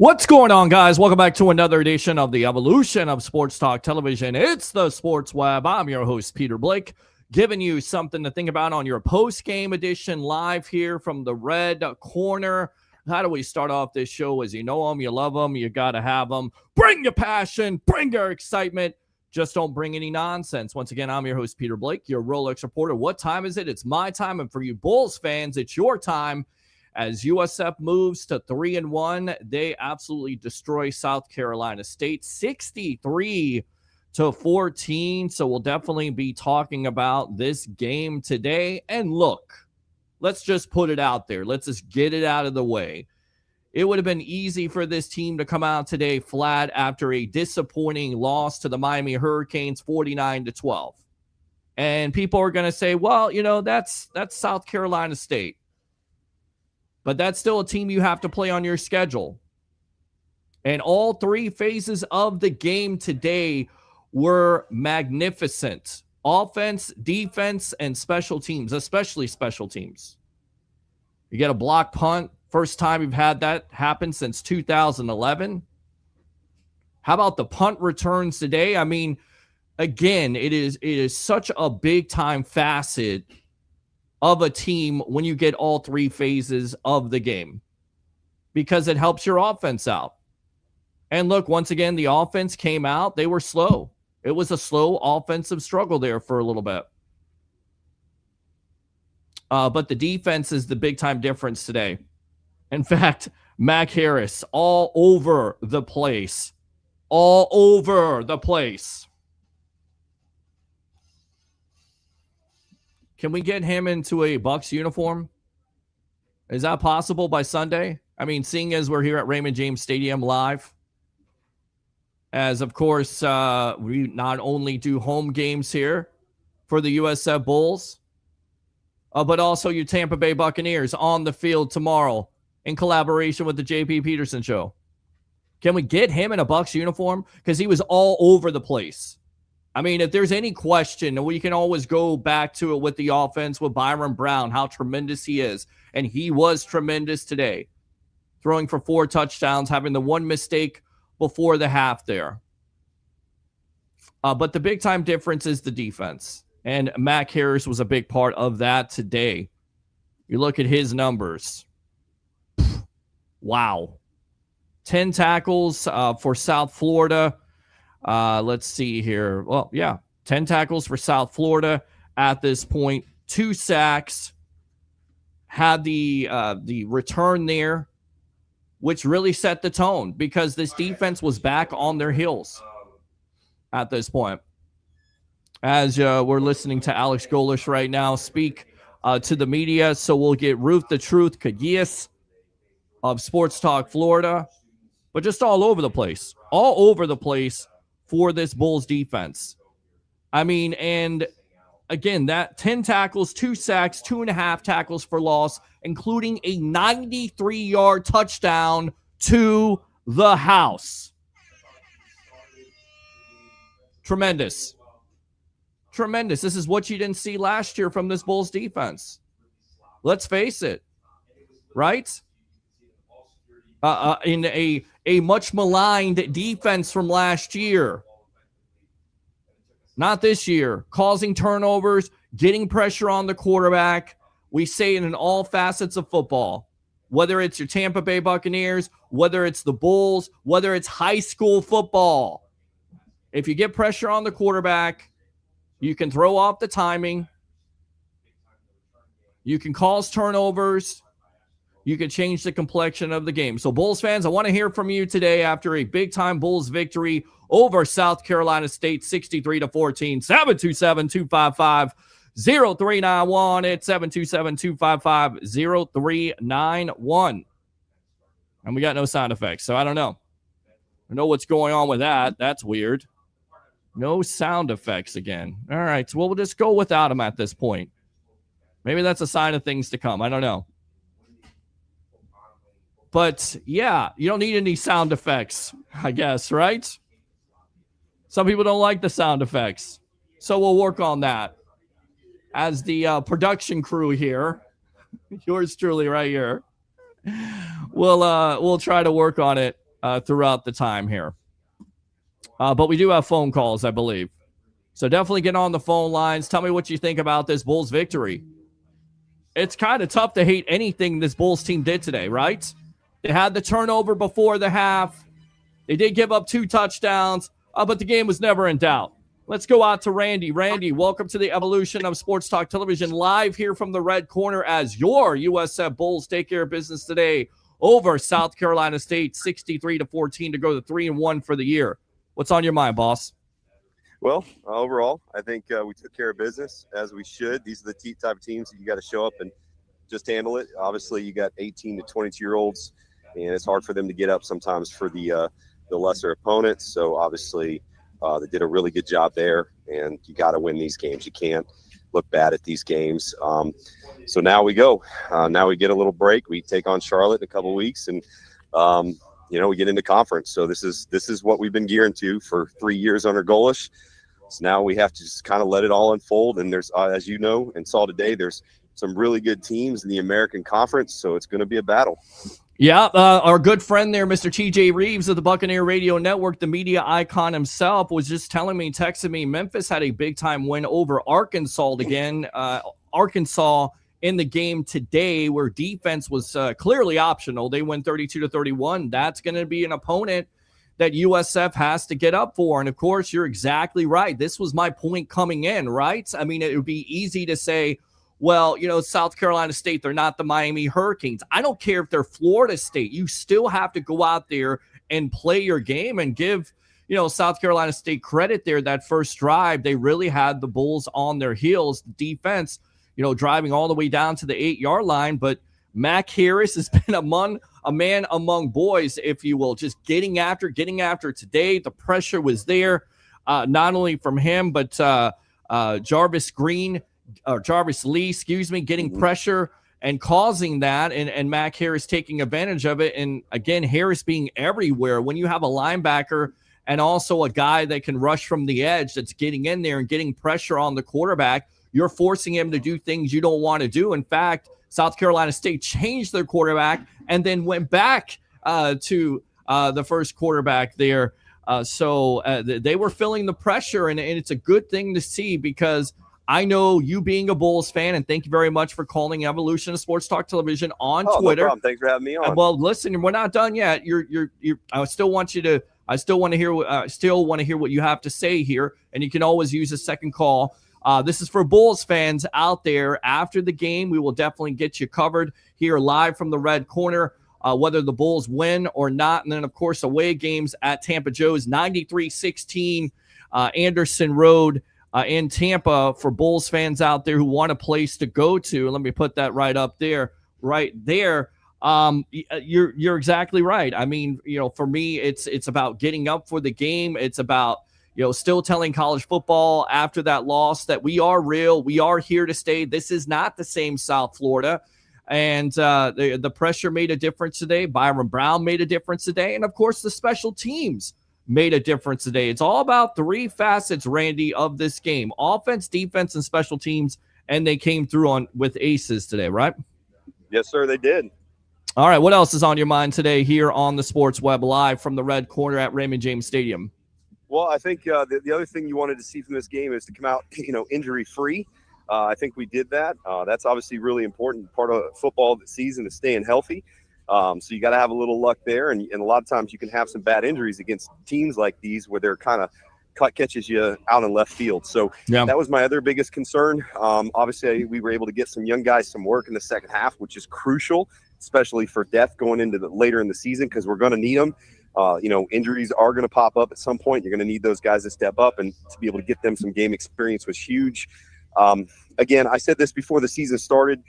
What's going on, guys? Welcome back to another edition of the Evolution of Sports Talk Television. It's the Sports Web. I'm your host, Peter Blake, giving you something to think about on your post-game edition live here from the red corner. How do we start off this show? As you know them, you love them, you got to have them. Bring your passion, bring your excitement. Just don't bring any nonsense. Once again, I'm your host, Peter Blake, your Rolex reporter. What time is it? It's my time, and for you Bulls fans, it's your time. As USF moves to 3-1, they absolutely destroy South Carolina State 63-14. So we'll definitely be talking about this game today. And look, let's just put it out there. Let's just get it out of the way. It would have been easy for this team to come out today flat after a disappointing loss to the Miami Hurricanes 49-12. And people are going to say, well, you know, that's South Carolina State. But that's still a team you have to play on your schedule. And all three phases of the game today were magnificent. Offense, defense, and special teams, especially special teams. You get a block punt. First time you've had that happen since 2011. How about the punt returns today? I mean, again, it is such a big-time facet of a team when you get all three phases of the game. because it helps your offense out. And look, once again, the offense came out. They were slow. It was a slow offensive struggle there for a little bit. But the defense is the big-time difference today. In fact, Mac Harris all over the place. All over the place. Can we get him into a Bucs uniform? Is that possible by Sunday? I mean, seeing as we're here at Raymond James Stadium live, as of course, we not only do home games here for the USF Bulls, but also your Tampa Bay Buccaneers on the field tomorrow in collaboration with the JP Peterson Show. Can we get him in a Bucs uniform? Because he was all over the place. I mean, if there's any question, we can always go back to it with the offense with Byrum Brown, how tremendous he is. And he was tremendous today, throwing for 4 touchdowns, having the one mistake before the half there. But the big-time difference is the defense. And Mac Harris was a big part of that today. You look at his numbers. Wow. 10 tackles for South Florida. Let's see here. Well, yeah, 10 tackles for South Florida at this point. 2 sacks. Had the return there, which really set the tone because this defense was back on their heels at this point. As we're listening to Alex Golish right now speak to the media. So we'll get Ruth the Truth Caguias of Sports Talk Florida, but just all over the place for this Bulls defense. I mean, and again, that 10 tackles, 2 sacks, 2.5 tackles for loss, including a 93-yard touchdown to the house. Tremendous. Tremendous. This is what you didn't see last year from this Bulls defense. Let's face it, right? In a much maligned defense from last year. Not this year. Causing turnovers, getting pressure on the quarterback. We say it in all facets of football. Whether it's your Tampa Bay Buccaneers, whether it's the Bulls, whether it's high school football. If you get pressure on the quarterback, you can throw off the timing. You can cause turnovers. You can change the complexion of the game. So, Bulls fans, I want to hear from you today after a big-time Bulls victory over South Carolina State, 63-14. 727-255-0391. It's 727-255-0391. And we got no sound effects, so I don't know. I know what's going on with that. That's weird. No sound effects again. All right, so we'll just go without them at this point. Maybe that's a sign of things to come. I don't know. But, yeah, you don't need any sound effects, I guess, right? Some people don't like the sound effects. So we'll work on that. As the production crew here, yours truly right here, we'll try to work on it throughout the time here. But we do have phone calls, I believe. So definitely get on the phone lines. Tell me what you think about this Bulls victory. It's kind of tough to hate anything this Bulls team did today, right? They had the turnover before the half. They did give up 2 touchdowns, but the game was never in doubt. Let's go out to Randy. Randy, welcome to the evolution of Sports Talk Television, live here from the red corner as your USF Bulls take care of business today over South Carolina State, 63-14 to go to 3-1 for the year. What's on your mind, boss? Well, overall, I think we took care of business as we should. These are the type of teams that you got to show up and just handle it. Obviously, you got 18 to 22-year-olds, and it's hard for them to get up sometimes for the lesser opponents. So obviously, they did a really good job there, and you got to win these games. You can't look bad at these games. So now we go. Now we get a little break. We take on Charlotte in a couple of weeks, and we get into conference. So this is what we've been gearing to for 3 years under Golish. So now we have to just kind of let it all unfold. And there's, as you know and saw today, there's some really good teams in the American Conference. So it's going to be a battle. Yeah, our good friend there, Mr. TJ Reeves of the Buccaneer Radio Network, the media icon himself, was just texting me, Memphis had a big-time win over Arkansas again. Arkansas in the game today where defense was clearly optional. They win 32-31. That's going to be an opponent that USF has to get up for. And of course, you're exactly right. This was my point coming in, right? I mean, it would be easy to say, well, South Carolina State, they're not the Miami Hurricanes. I don't care if they're Florida State. You still have to go out there and play your game and give, South Carolina State credit there. That first drive, they really had the Bulls on their heels. The defense, driving all the way down to the 8-yard line. But Mac Harris has been a man among boys, if you will, just getting after today. The pressure was there, not only from him, but Jarvis Lee, getting pressure and causing that, and Mac Harris taking advantage of it. And again, Harris being everywhere. When you have a linebacker and also a guy that can rush from the edge that's getting in there and getting pressure on the quarterback, you're forcing him to do things you don't want to do. In fact, South Carolina State changed their quarterback and then went back to the first quarterback there. So they were feeling the pressure, and it's a good thing to see, because I know you being a Bulls fan, and thank you very much for calling Evolution of Sports Talk Television on Twitter. No problem. Thanks for having me on. Well, listen, we're not done yet. I still want to hear what you have to say here, and you can always use a second call. This is for Bulls fans out there. After the game, we will definitely get you covered here live from the red corner, whether the Bulls win or not. And then, of course, away games at Tampa Joe's 93-16 Anderson Road in Tampa for Bulls fans out there who want a place to go to. Let me put that right up there, right there. You're exactly right. I mean, for me, it's about getting up for the game. It's about, still telling college football after that loss that we are real. We are here to stay. This is not the same South Florida. And the pressure made a difference today. Byrum Brown made a difference today. And, of course, the special teams made a difference today. It's all about three facets, Randy, of this game: offense, defense, and special teams. And they came through with aces today, right? Yes, sir, they did. All right, what else is on your mind today here on the Sports Web live from the red corner at Raymond James Stadium? Well, I think the other thing you wanted to see from this game is to come out, injury-free. I think we did that. That's obviously really important part of football season, is staying healthy. So you got to have a little luck there. And a lot of times you can have some bad injuries against teams like these where they're kind of catches you out in left field. So that was my other biggest concern. Obviously, we were able to get some young guys some work in the second half, which is crucial, especially for depth going into later in the season, because we're going to need them. Injuries are going to pop up at some point. You're going to need those guys to step up, and to be able to get them some game experience was huge. Again, I said this before the season started,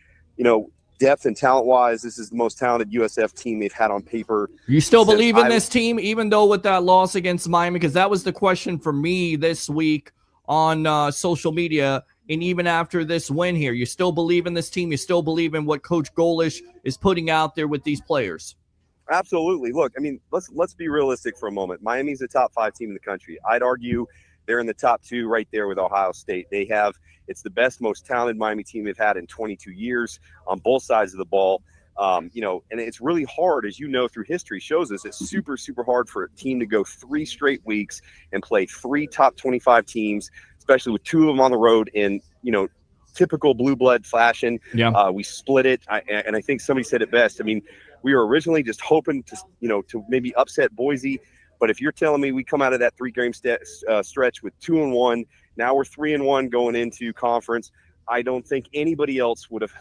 depth and talent-wise, this is the most talented USF team they've had on paper. You still believe in this team, even though with that loss against Miami? Because that was the question for me this week on social media, and even after this win here, you still believe in this team? You still believe in what Coach Golish is putting out there with these players? Absolutely. Look, I mean, let's be realistic for a moment. Miami's a top 5 team in the country. I'd argue they're in the top 2 right there with Ohio State. It's the best, most talented Miami team they've had in 22 years on both sides of the ball. And it's really hard, as through history shows us, it's super, super hard for a team to go 3 straight weeks and play 3 top 25 teams, especially with 2 of them on the road in, typical blue blood fashion. Yeah. We split it. And I think somebody said it best. I mean, we were originally just hoping to maybe upset Boise. But if you're telling me we come out of that 3-game stretch with 2-1, now we're 3-1 going into conference, I don't think anybody else would have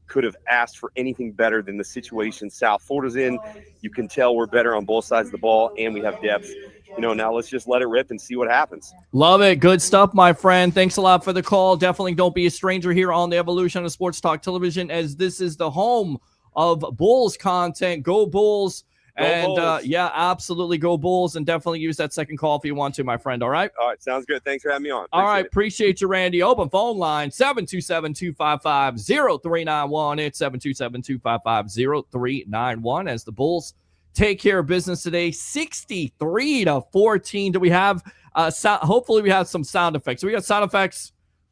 could have asked for anything better than the situation South Florida's in. You can tell we're better on both sides of the ball, and we have depth. Now let's just let it rip and see what happens. Love it. Good stuff, my friend. Thanks a lot for the call. Definitely don't be a stranger here on the Evolution of Sports Talk Television, as this is the home of Bulls content. Go Bulls. Yeah, absolutely. Go Bulls, and definitely use that second call if you want to, my friend. All right. All right. Sounds good. Thanks for having me on. All right. Appreciate you, Randy. Open phone line 727-255-0391. It's 727-255-0391 as the Bulls take care of business today, 63-14. Do we have hopefully we have some sound effects. So we got sound effects.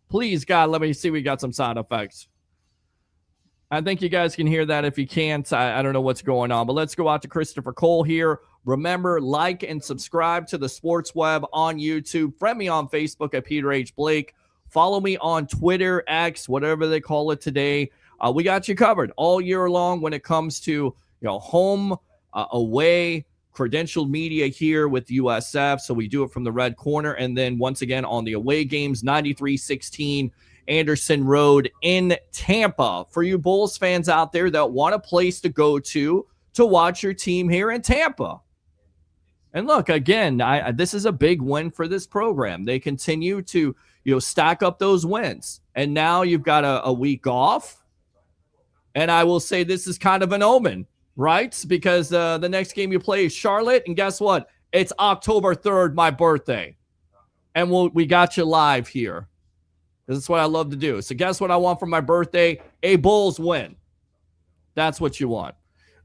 Please, God, let me see. We got some sound effects. I think you guys can hear that. If you can't, I don't know what's going on. But let's go out to Christopher Cole here. Remember, like and subscribe to the Sports Web on YouTube. Friend me on Facebook at Peter H. Blake. Follow me on Twitter, X, whatever they call it today. We got you covered all year long when it comes to home, away, credentialed media here with USF. So we do it from the red corner. And then once again on the away games, 93-16 Anderson Road in Tampa. For you Bulls fans out there that want a place to go to watch your team here in Tampa. And look, again, this is a big win for this program. They continue to stack up those wins. And now you've got a week off. And I will say this is kind of an omen, right? Because the next game you play is Charlotte. And guess what? It's October 3rd, my birthday. And we got you live here. This is what I love to do. So guess what I want for my birthday? A Bulls win. That's what you want.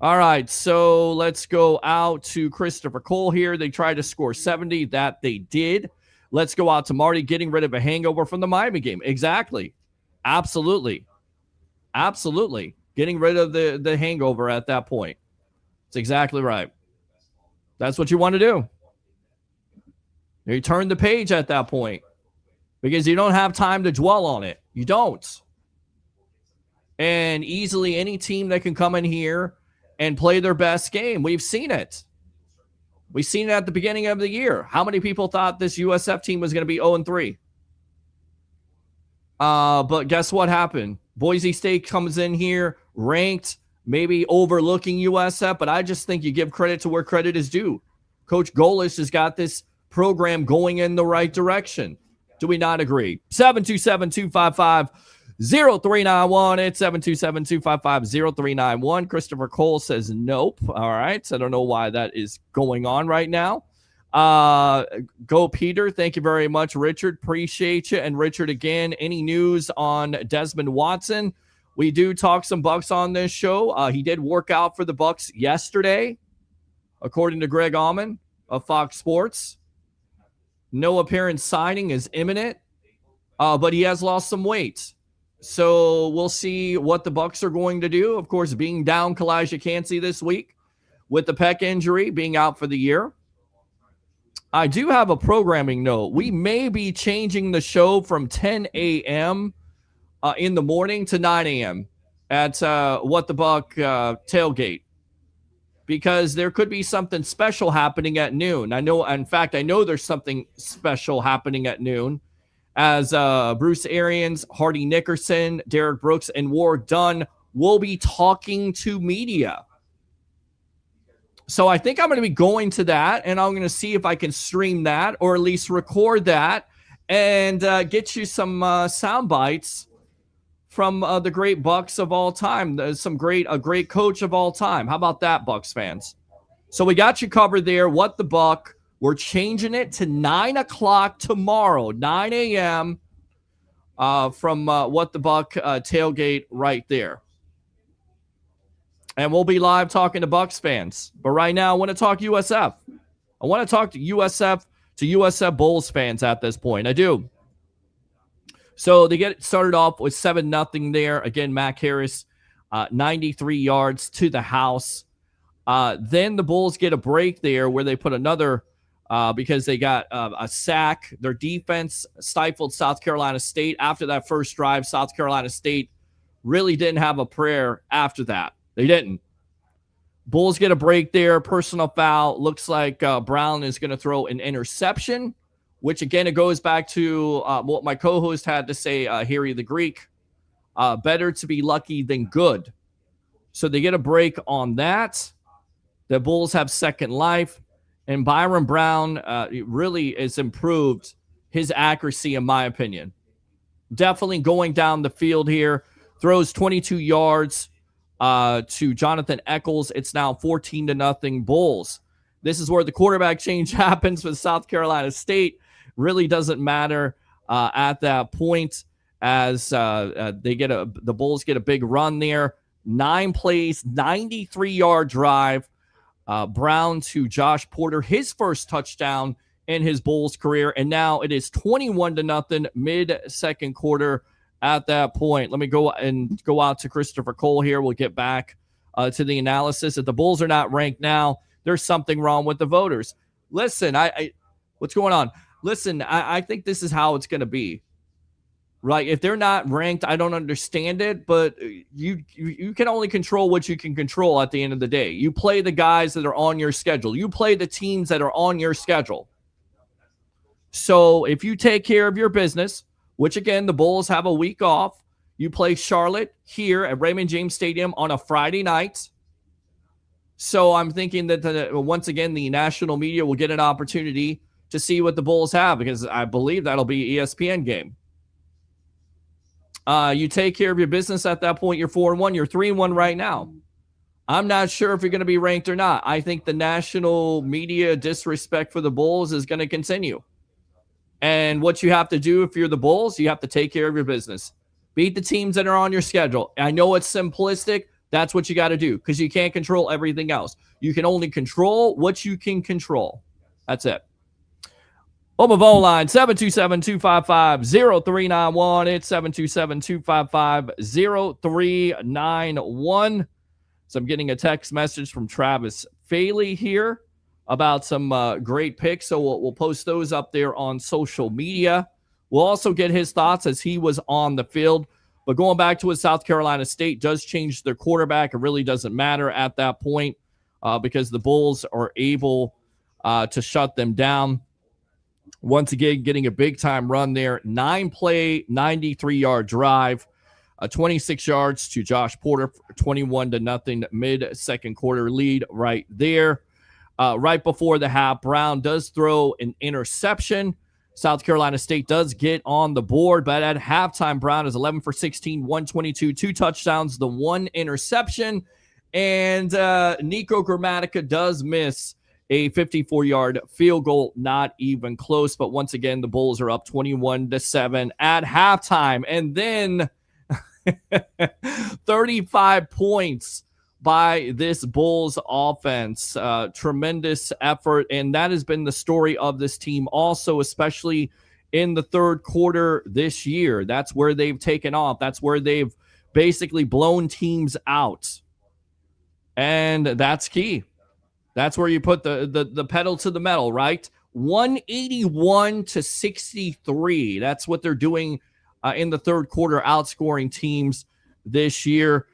All right, so let's go out to Christopher Cole here. They tried to score 70. That they did. Let's go out to Marty, getting rid of a hangover from the Miami game. Exactly. Absolutely. Absolutely. Getting rid of the hangover at that point. It's exactly right. That's what you want to do. You turn the page at that point because you don't have time to dwell on it. You don't. And easily any team that can come in here and play their best game. We've seen it. We've seen it at the beginning of the year. How many people thought this USF team was going to be 0-3? But guess what happened? Boise State comes in here, ranked, maybe overlooking USF, but I just think you give credit to where credit is due. Coach Golish has got this program going in the right direction. Do we not agree? 727-255-0391. It's 727-255-0391. Christopher Cole says nope. All right. So I don't know why that is going on right now. Go Peter. Thank you very much, Richard. Appreciate you. And Richard, again, any news on Desmond Watson? We do talk some Bucks on this show. He did work out for the Bucks yesterday, according to Greg Auman of Fox Sports. No apparent signing is imminent, but he has lost some weight. So we'll see what the Bucks are going to do. Of course, being down Kalijah Cansey this week with the pec injury, being out for the year. I do have a programming note. We may be changing the show from 10 a.m. In the morning to 9 a.m. at What the Buck tailgate, because there could be something special happening at noon. I know there's something special happening at noon, as Bruce Arians, Hardy Nickerson, Derek Brooks, and Ward Dunn will be talking to media. So I think I'm going to be going to that, and I'm going to see if I can stream that or at least record that and get you some sound bites from the great Bucks of all time. A great coach of all time. How about that, Bucks fans? So we got you covered there. What the Buck? We're changing it to 9 o'clock tomorrow, 9 a.m. From What the Buck tailgate right there. And we'll be live talking to Bucks fans. But right now, I want to talk USF. I want to talk to USF Bulls fans at this point. I do. So they get started off with 7-0 there. Again, Mac Harris, 93 yards to the house. Then the Bulls get a break there where they put another because they got a sack. Their defense stifled South Carolina State. After that first drive, South Carolina State really didn't have a prayer after that. They didn't. Bulls get a break there. Personal foul. Looks like Brown is going to throw an interception, which, again, it goes back to what my co-host had to say, Harry the Greek. Better to be lucky than good. So they get a break on that. The Bulls have second life. And Byrum Brown really has improved his accuracy, in my opinion. Definitely going down the field here. Throws 22 yards to Jonathan Eccles. It's now 14-0 Bulls. This is where the quarterback change happens with South Carolina State. Really doesn't matter at that point, as the Bulls get a big run there. 9 plays, 93-yard drive. Brown to Josh Porter, his first touchdown in his Bulls career. And now it is 21-0 mid-second quarter at that point. Let me go out to Christopher Cole here. We'll get back to the analysis. If the Bulls are not ranked now, there's something wrong with the voters. Listen, what's going on? Listen, I think this is how it's going to be. right? If they're not ranked, I don't understand it, but you can only control what you can control at the end of the day. You play the guys that are on your schedule. You play the teams that are on your schedule. So if you take care of your business, which again, the Bulls have a week off, you play Charlotte here at Raymond James Stadium on a Friday night. So I'm thinking that once again, the national media will get an opportunity to see what the Bulls have, because I believe that'll be an ESPN game. You take care of your business at that point, you're 4-1, you're 3-1 right now. I'm not sure if you're going to be ranked or not. I think the national media disrespect for the Bulls is going to continue. And what you have to do if you're the Bulls, you have to take care of your business. Beat the teams that are on your schedule. I know it's simplistic. That's what you got to do, because you can't control everything else. You can only control what you can control. That's it. Home phone line, 727-255-0391. It's 727-255-0391. So I'm getting a text message from Travis Faley here about some great picks. So we'll post those up there on social media. We'll also get his thoughts as he was on the field. But going back to it, South Carolina State does change their quarterback. It really doesn't matter at that point because the Bulls are able to shut them down. Once again, getting a big-time run there. 9-play, 93-yard drive. 26 yards to Josh Porter, 21-0 mid-second quarter lead right there. Right before the half, Brown does throw an interception. South Carolina State does get on the board, but at halftime, Brown is 11 for 16, 122, 2 touchdowns, the 1 interception. And Nico Gramatica does miss a 54-yard field goal, not even close. But once again, the Bulls are up 21-7 at halftime. And then 35 points by this Bulls offense. Tremendous effort, and that has been the story of this team also, especially in the third quarter this year. That's where they've taken off. That's where they've basically blown teams out. And that's key. That's where you put the pedal to the metal, right? 181-63. That's what they're doing in the third quarter, outscoring teams this year.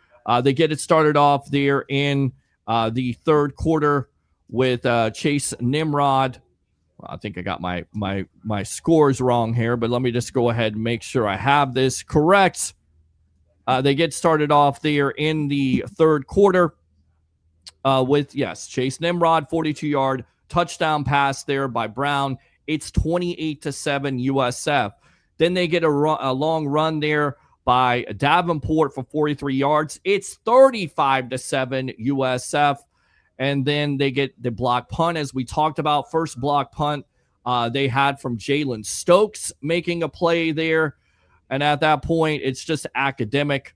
They get it started off there in the third quarter with Chase Nimrod. Well, I think I got my scores wrong here, but let me just go ahead and make sure I have this correct. They get started off there in the third quarter with, Chase Nimrod, 42-yard touchdown pass there by Brown. It's 28-7 USF. Then they get a long run there by Davenport for 43 yards. It's 35-7 USF. And then they get the block punt, as we talked about. First block punt they had from Jalen Stokes making a play there. And at that point, it's just academic.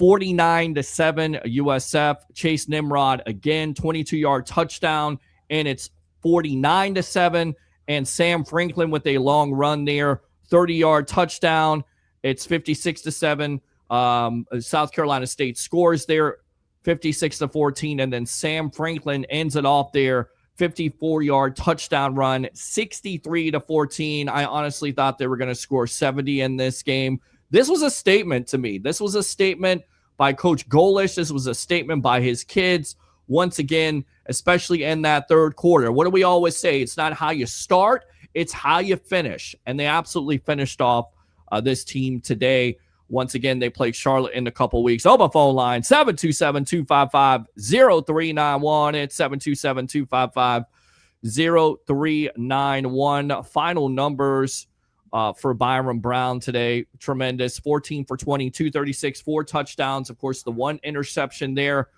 49-7 USF. Chase Nimrod again, 22-yard touchdown, and it's 49-7. And Sam Franklin with a long run there, 30-yard touchdown. It's 56-7. South Carolina State scores there, 56-14, and then Sam Franklin ends it off there, 54-yard touchdown run, 63-14. I honestly thought they were going to score 70 in this game. This was a statement to me. This was a statement by Coach Golish. This was a statement by his kids. Once again, especially in that third quarter. What do we always say? It's not how you start, it's how you finish. And they absolutely finished off this team today. Once again, they play Charlotte in a couple weeks. Open phone line, 727-255-0391. It's 727-255-0391. Final numbers for Byrum Brown today. Tremendous. 14 for 20, 236, 4 touchdowns. Of course, the 1 interception there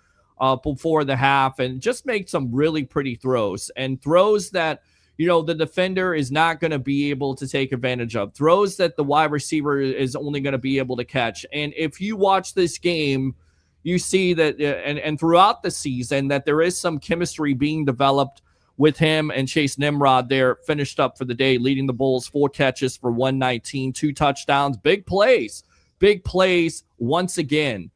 before the half, and just made some really pretty throws, and throws that, the defender is not going to be able to take advantage of. Throws that the wide receiver is only going to be able to catch. And if you watch this game, you see that, and throughout the season, that there is some chemistry being developed with him and Chase Nimrod there. Finished up for the day, leading the Bulls 4 catches for 119, 2 touchdowns. Big plays once again.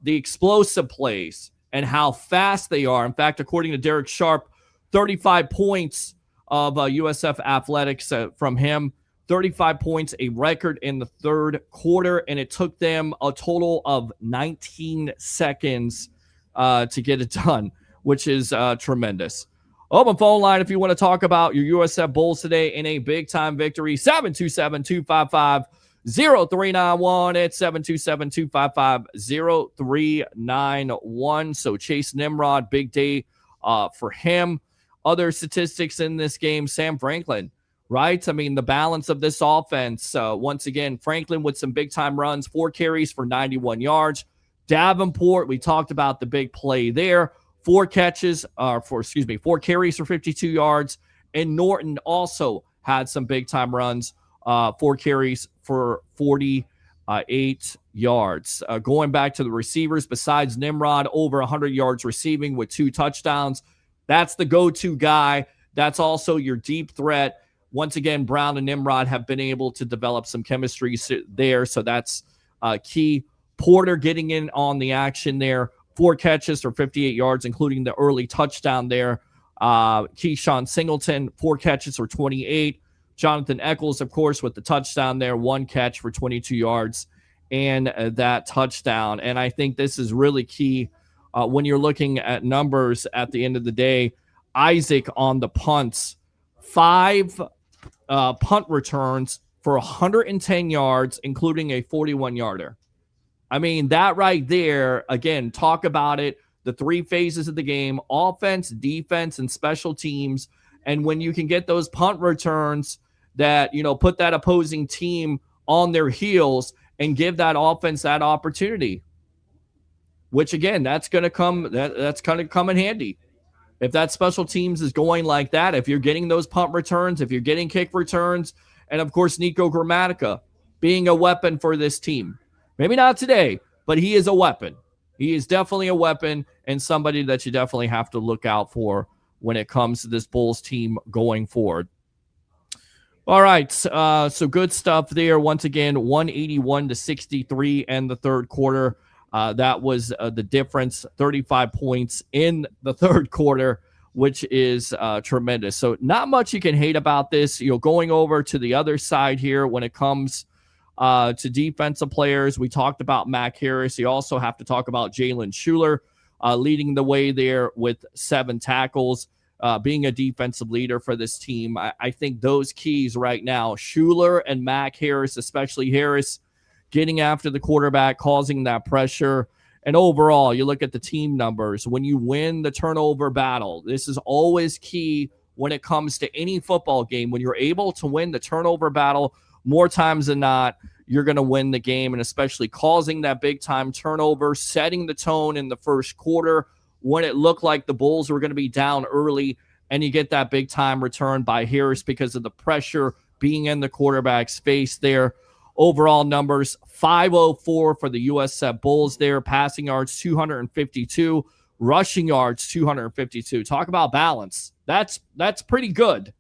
The explosive plays and how fast they are. In fact, according to Derek Sharp, 35 points of USF Athletics from him, 35 points, a record in the third quarter, and it took them a total of 19 seconds to get it done, which is tremendous. Open phone line if you want to talk about your USF Bulls today in a big-time victory, 727-255-0391. It's 727-255-0391. So Chase Nimrod, big day for him. Other statistics in this game, Sam Franklin, right? I mean, the balance of this offense, once again, Franklin with some big-time runs, 4 carries for 91 yards. Davenport, we talked about the big play there. 4 carries for 52 yards. And Norton also had some big-time runs, 4 carries for 48 yards. Going back to the receivers, besides Nimrod, over 100 yards receiving with 2 touchdowns. That's the go-to guy. That's also your deep threat. Once again, Brown and Nimrod have been able to develop some chemistry there, so that's key. Porter getting in on the action there. 4 catches for 58 yards, including the early touchdown there. Keyshawn Singleton, 4 catches for 28. Jonathan Eccles, of course, with the touchdown there. 1 catch for 22 yards and that touchdown. And I think this is really key when you're looking at numbers at the end of the day. Isaac on the punts, 5 punt returns for 110 yards, including a 41-yarder. I mean, that right there, again, talk about it, the 3 phases of the game, offense, defense, and special teams. And when you can get those punt returns that, put that opposing team on their heels and give that offense that opportunity, which, again, that's going to come in handy. If that special teams is going like that, if you're getting those punt returns, if you're getting kick returns, and, of course, Nico Grammatica being a weapon for this team. Maybe not today, but he is a weapon. He is definitely a weapon and somebody that you definitely have to look out for when it comes to this Bulls team going forward. All right, so good stuff there. Once again, 181-63 in the third quarter. That was the difference, 35 points in the third quarter, which is tremendous. So not much you can hate about this. Going over to the other side here when it comes to defensive players, we talked about Mac Harris. You also have to talk about Jalen Schuler leading the way there with 7 tackles, being a defensive leader for this team. I think those keys right now, Schuler and Mac Harris, especially Harris, getting after the quarterback, causing that pressure. And overall, you look at the team numbers. When you win the turnover battle, this is always key when it comes to any football game. When you're able to win the turnover battle, more times than not, you're going to win the game, and especially causing that big-time turnover, setting the tone in the first quarter when it looked like the Bulls were going to be down early, and you get that big-time return by Harris because of the pressure being in the quarterback's face there. Overall numbers, 504 for the USF Bulls there, passing yards 252, rushing yards 252. Talk about balance. That's pretty good.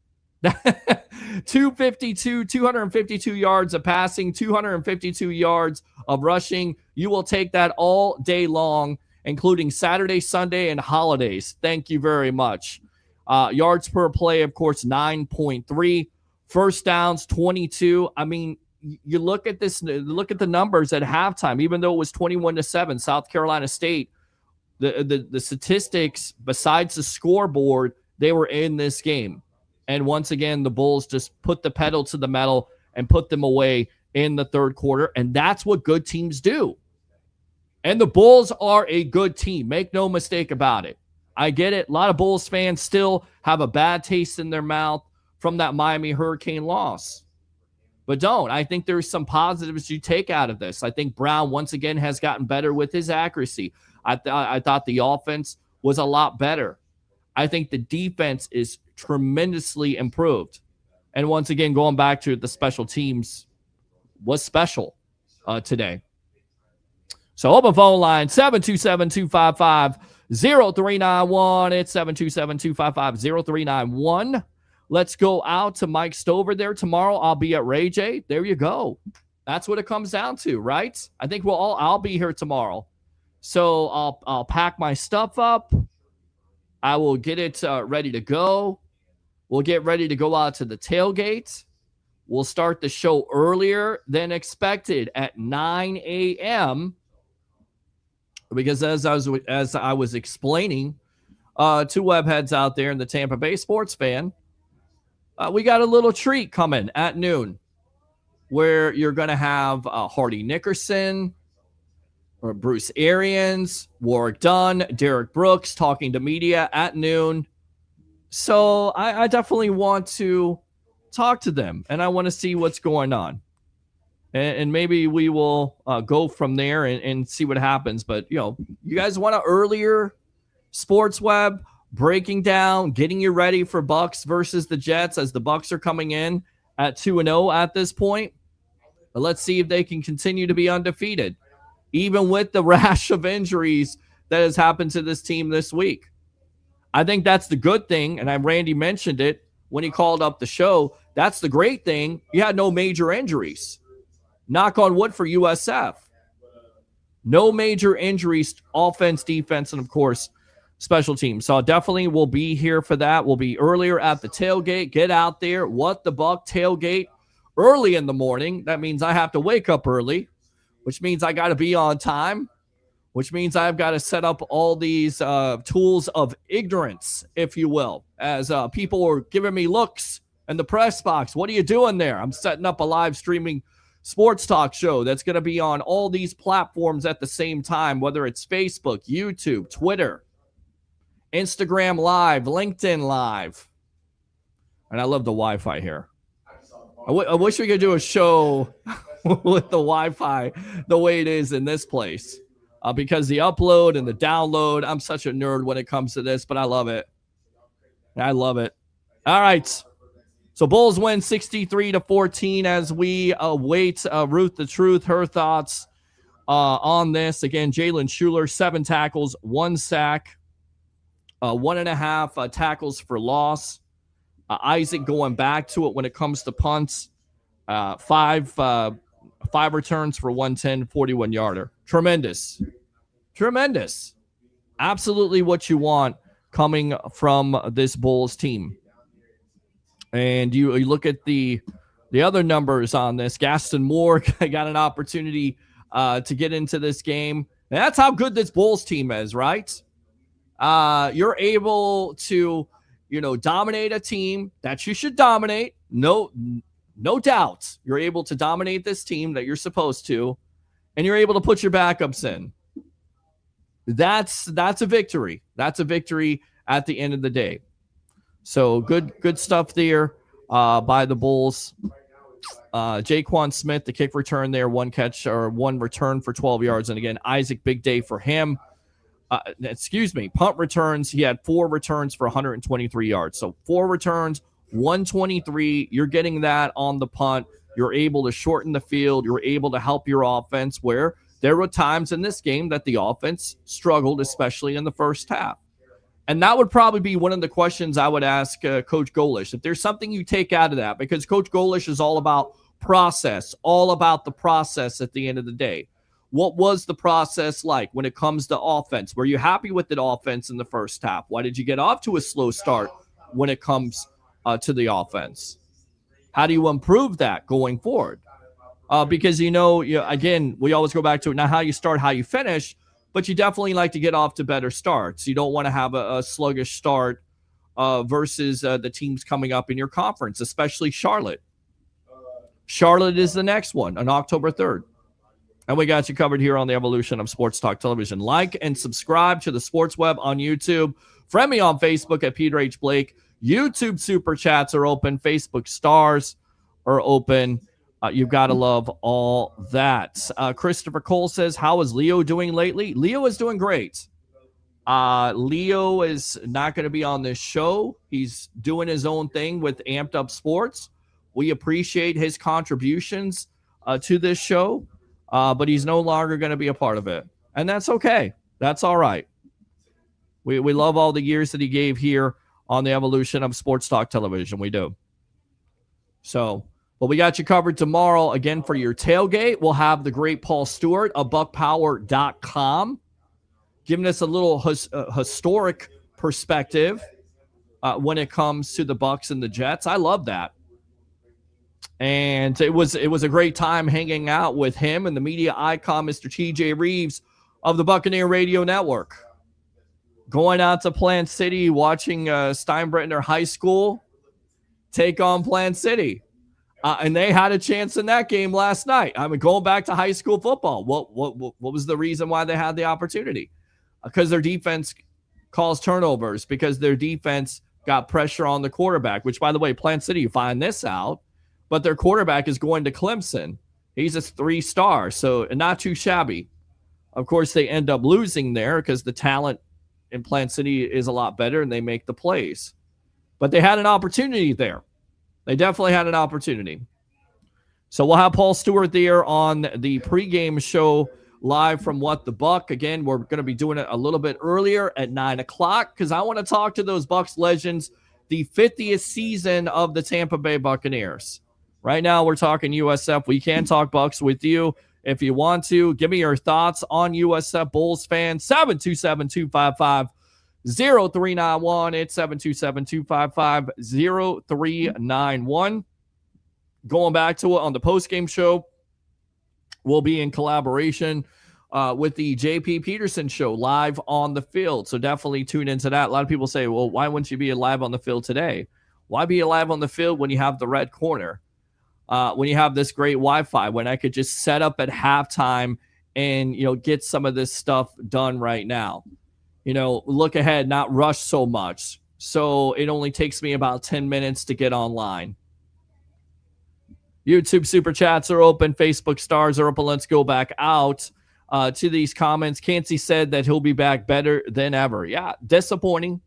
252 yards of passing, 252 yards of rushing. You will take that all day long, including Saturday, Sunday, and holidays. Thank you very much. Yards per play, of course, 9.3. First downs, 22. I mean, you look at this, look at the numbers at halftime, even though it was 21-7, South Carolina State, the statistics besides the scoreboard, they were in this game. And once again, the Bulls just put the pedal to the metal and put them away in the third quarter. And that's what good teams do. And the Bulls are a good team. Make no mistake about it. I get it. A lot of Bulls fans still have a bad taste in their mouth from that Miami Hurricane loss. But don't. I think there's some positives you take out of this. I think Brown, once again, has gotten better with his accuracy. I thought the offense was a lot better. I think the defense is tremendously improved. And once again, going back to the special teams was special today. So open phone line, 727-255-0391. It's 727-255-0391. Let's go out to Mike Stover there tomorrow. I'll be at Ray J. There you go. That's what it comes down to, right? I think I'll be here tomorrow. So I'll pack my stuff up. I will get it ready to go. We'll get ready to go out to the tailgate. We'll start the show earlier than expected at 9 a.m. because as I was explaining to webheads out there in the Tampa Bay sports fan, we got a little treat coming at noon where you're going to have Hardy Nickerson, or Bruce Arians, Warwick Dunn, Derek Brooks talking to media at noon. So I definitely want to talk to them, and I want to see what's going on. And maybe we will go from there and see what happens. But, you guys want an earlier sports web breaking down, getting you ready for Bucks versus the Jets as the Bucks are coming in at 2-0 at this point. But let's see if they can continue to be undefeated, even with the rash of injuries that has happened to this team this week. I think that's the good thing, and Randy mentioned it when he called up the show. That's the great thing. You had no major injuries. Knock on wood for USF. No major injuries, offense, defense, and, of course, special teams. So definitely we'll be here for that. We'll be earlier at the tailgate. Get out there. What the Buck tailgate early in the morning. That means I have to wake up early, which means I got to be on time, which means I've got to set up all these tools of ignorance, if you will, as people are giving me looks in the press box. What are you doing there? I'm setting up a live streaming sports talk show that's going to be on all these platforms at the same time, whether it's Facebook, YouTube, Twitter, Instagram Live, LinkedIn Live. And I love the Wi-Fi here. I wish we could do a show with the Wi-Fi the way it is in this place. Because the upload and the download, I'm such a nerd when it comes to this, but I love it. I love it. All right. So Bulls win 63-14 as we await Ruth the Truth, her thoughts on this. Again, Jalen Schuler, 7 tackles, 1 sack, 1.5 tackles for loss. Isaac going back to it when it comes to punts. 5 returns for 110, 41-yarder. Tremendous. Absolutely what you want coming from this Bulls team. And you look at the other numbers on this. Gaston Moore got an opportunity to get into this game. And that's how good this Bulls team is, right? You're able to, dominate a team that you should dominate. No doubt. You're able to dominate this team that you're supposed to, and you're able to put your backups in. That's a victory. That's a victory at the end of the day. So good stuff there by the Bulls. Jaquan Smith, the kick return there, 1 catch or 1 return for 12 yards. And again, Isaac, big day for him. Punt returns. He had 4 returns for 123 yards. So 4 returns, 123. You're getting that on the punt. You're able to shorten the field. You're able to help your offense, where there were times in this game that the offense struggled, especially in the first half. And that would probably be one of the questions I would ask Coach Golish. If there's something you take out of that, because Coach Golish is all about process, all about the process at the end of the day. What was the process like when it comes to offense? Were you happy with the offense in the first half? Why did you get off to a slow start when it comes to the offense? How do you improve that going forward? Because, again, we always go back to it, not how you start, how you finish, but you definitely like to get off to better starts. You don't want to have a sluggish start versus the teams coming up in your conference, especially Charlotte. Charlotte is the next one on October 3rd. And we got you covered here on the evolution of Sports Talk Television. Like and subscribe to the Sports Web on YouTube. Friend me on Facebook at Peter H. Blake. YouTube Super Chats are open. Facebook Stars are open. You've got to love all that. Christopher Cole says, how is Leo doing lately? Leo is doing great. Leo is not going to be on this show. He's doing his own thing with Amped Up Sports. We appreciate his contributions to this show, but he's no longer going to be a part of it. And that's okay. That's all right. We love all the years that he gave here on the evolution of Sports Talk Television. We do. So, but we got you covered tomorrow again for your tailgate. We'll have the great Paul Stewart of buckpower.com giving us a little historic perspective when it comes to the Bucks and the Jets. I love that. And it was a great time hanging out with him and the media icon, Mr. TJ Reeves of the Buccaneer Radio Network. Going out to Plant City, watching Steinbrenner High School take on Plant City. And they had a chance in that game last night. I mean, going back to high school football, what was the reason why they had the opportunity? Because their defense calls turnovers, because their defense got pressure on the quarterback, which, by the way, Plant City, you find this out, but their quarterback is going to Clemson. He's a 3-star, so not too shabby. Of course, they end up losing there because the talent in Plant City is a lot better and they make the plays. But they had an opportunity there. They definitely had an opportunity. So we'll have Paul Stewart there on the pregame show live from What the Buck. Again, we're going to be doing it a little bit earlier at 9 o'clock because I want to talk to those Bucks legends, the 50th season of the Tampa Bay Buccaneers. Right now, we're talking USF. We can talk Bucks with you if you want to. Give me your thoughts on USF Bulls fans. 727-255-0391. It's 727-255-0391. Going back to it on the postgame show, we'll be in collaboration with the JP Peterson show live on the field. So definitely tune into that. A lot of people say, well, why wouldn't you be live on the field today? Why be live on the field when you have the red corner? When you have this great Wi-Fi, when I could just set up at halftime and, get some of this stuff done right now. Look ahead, not rush so much. So it only takes me about 10 minutes to get online. YouTube super chats are open. Facebook stars are open. Let's go back out to these comments. Cansey said that he'll be back better than ever. Yeah, disappointing.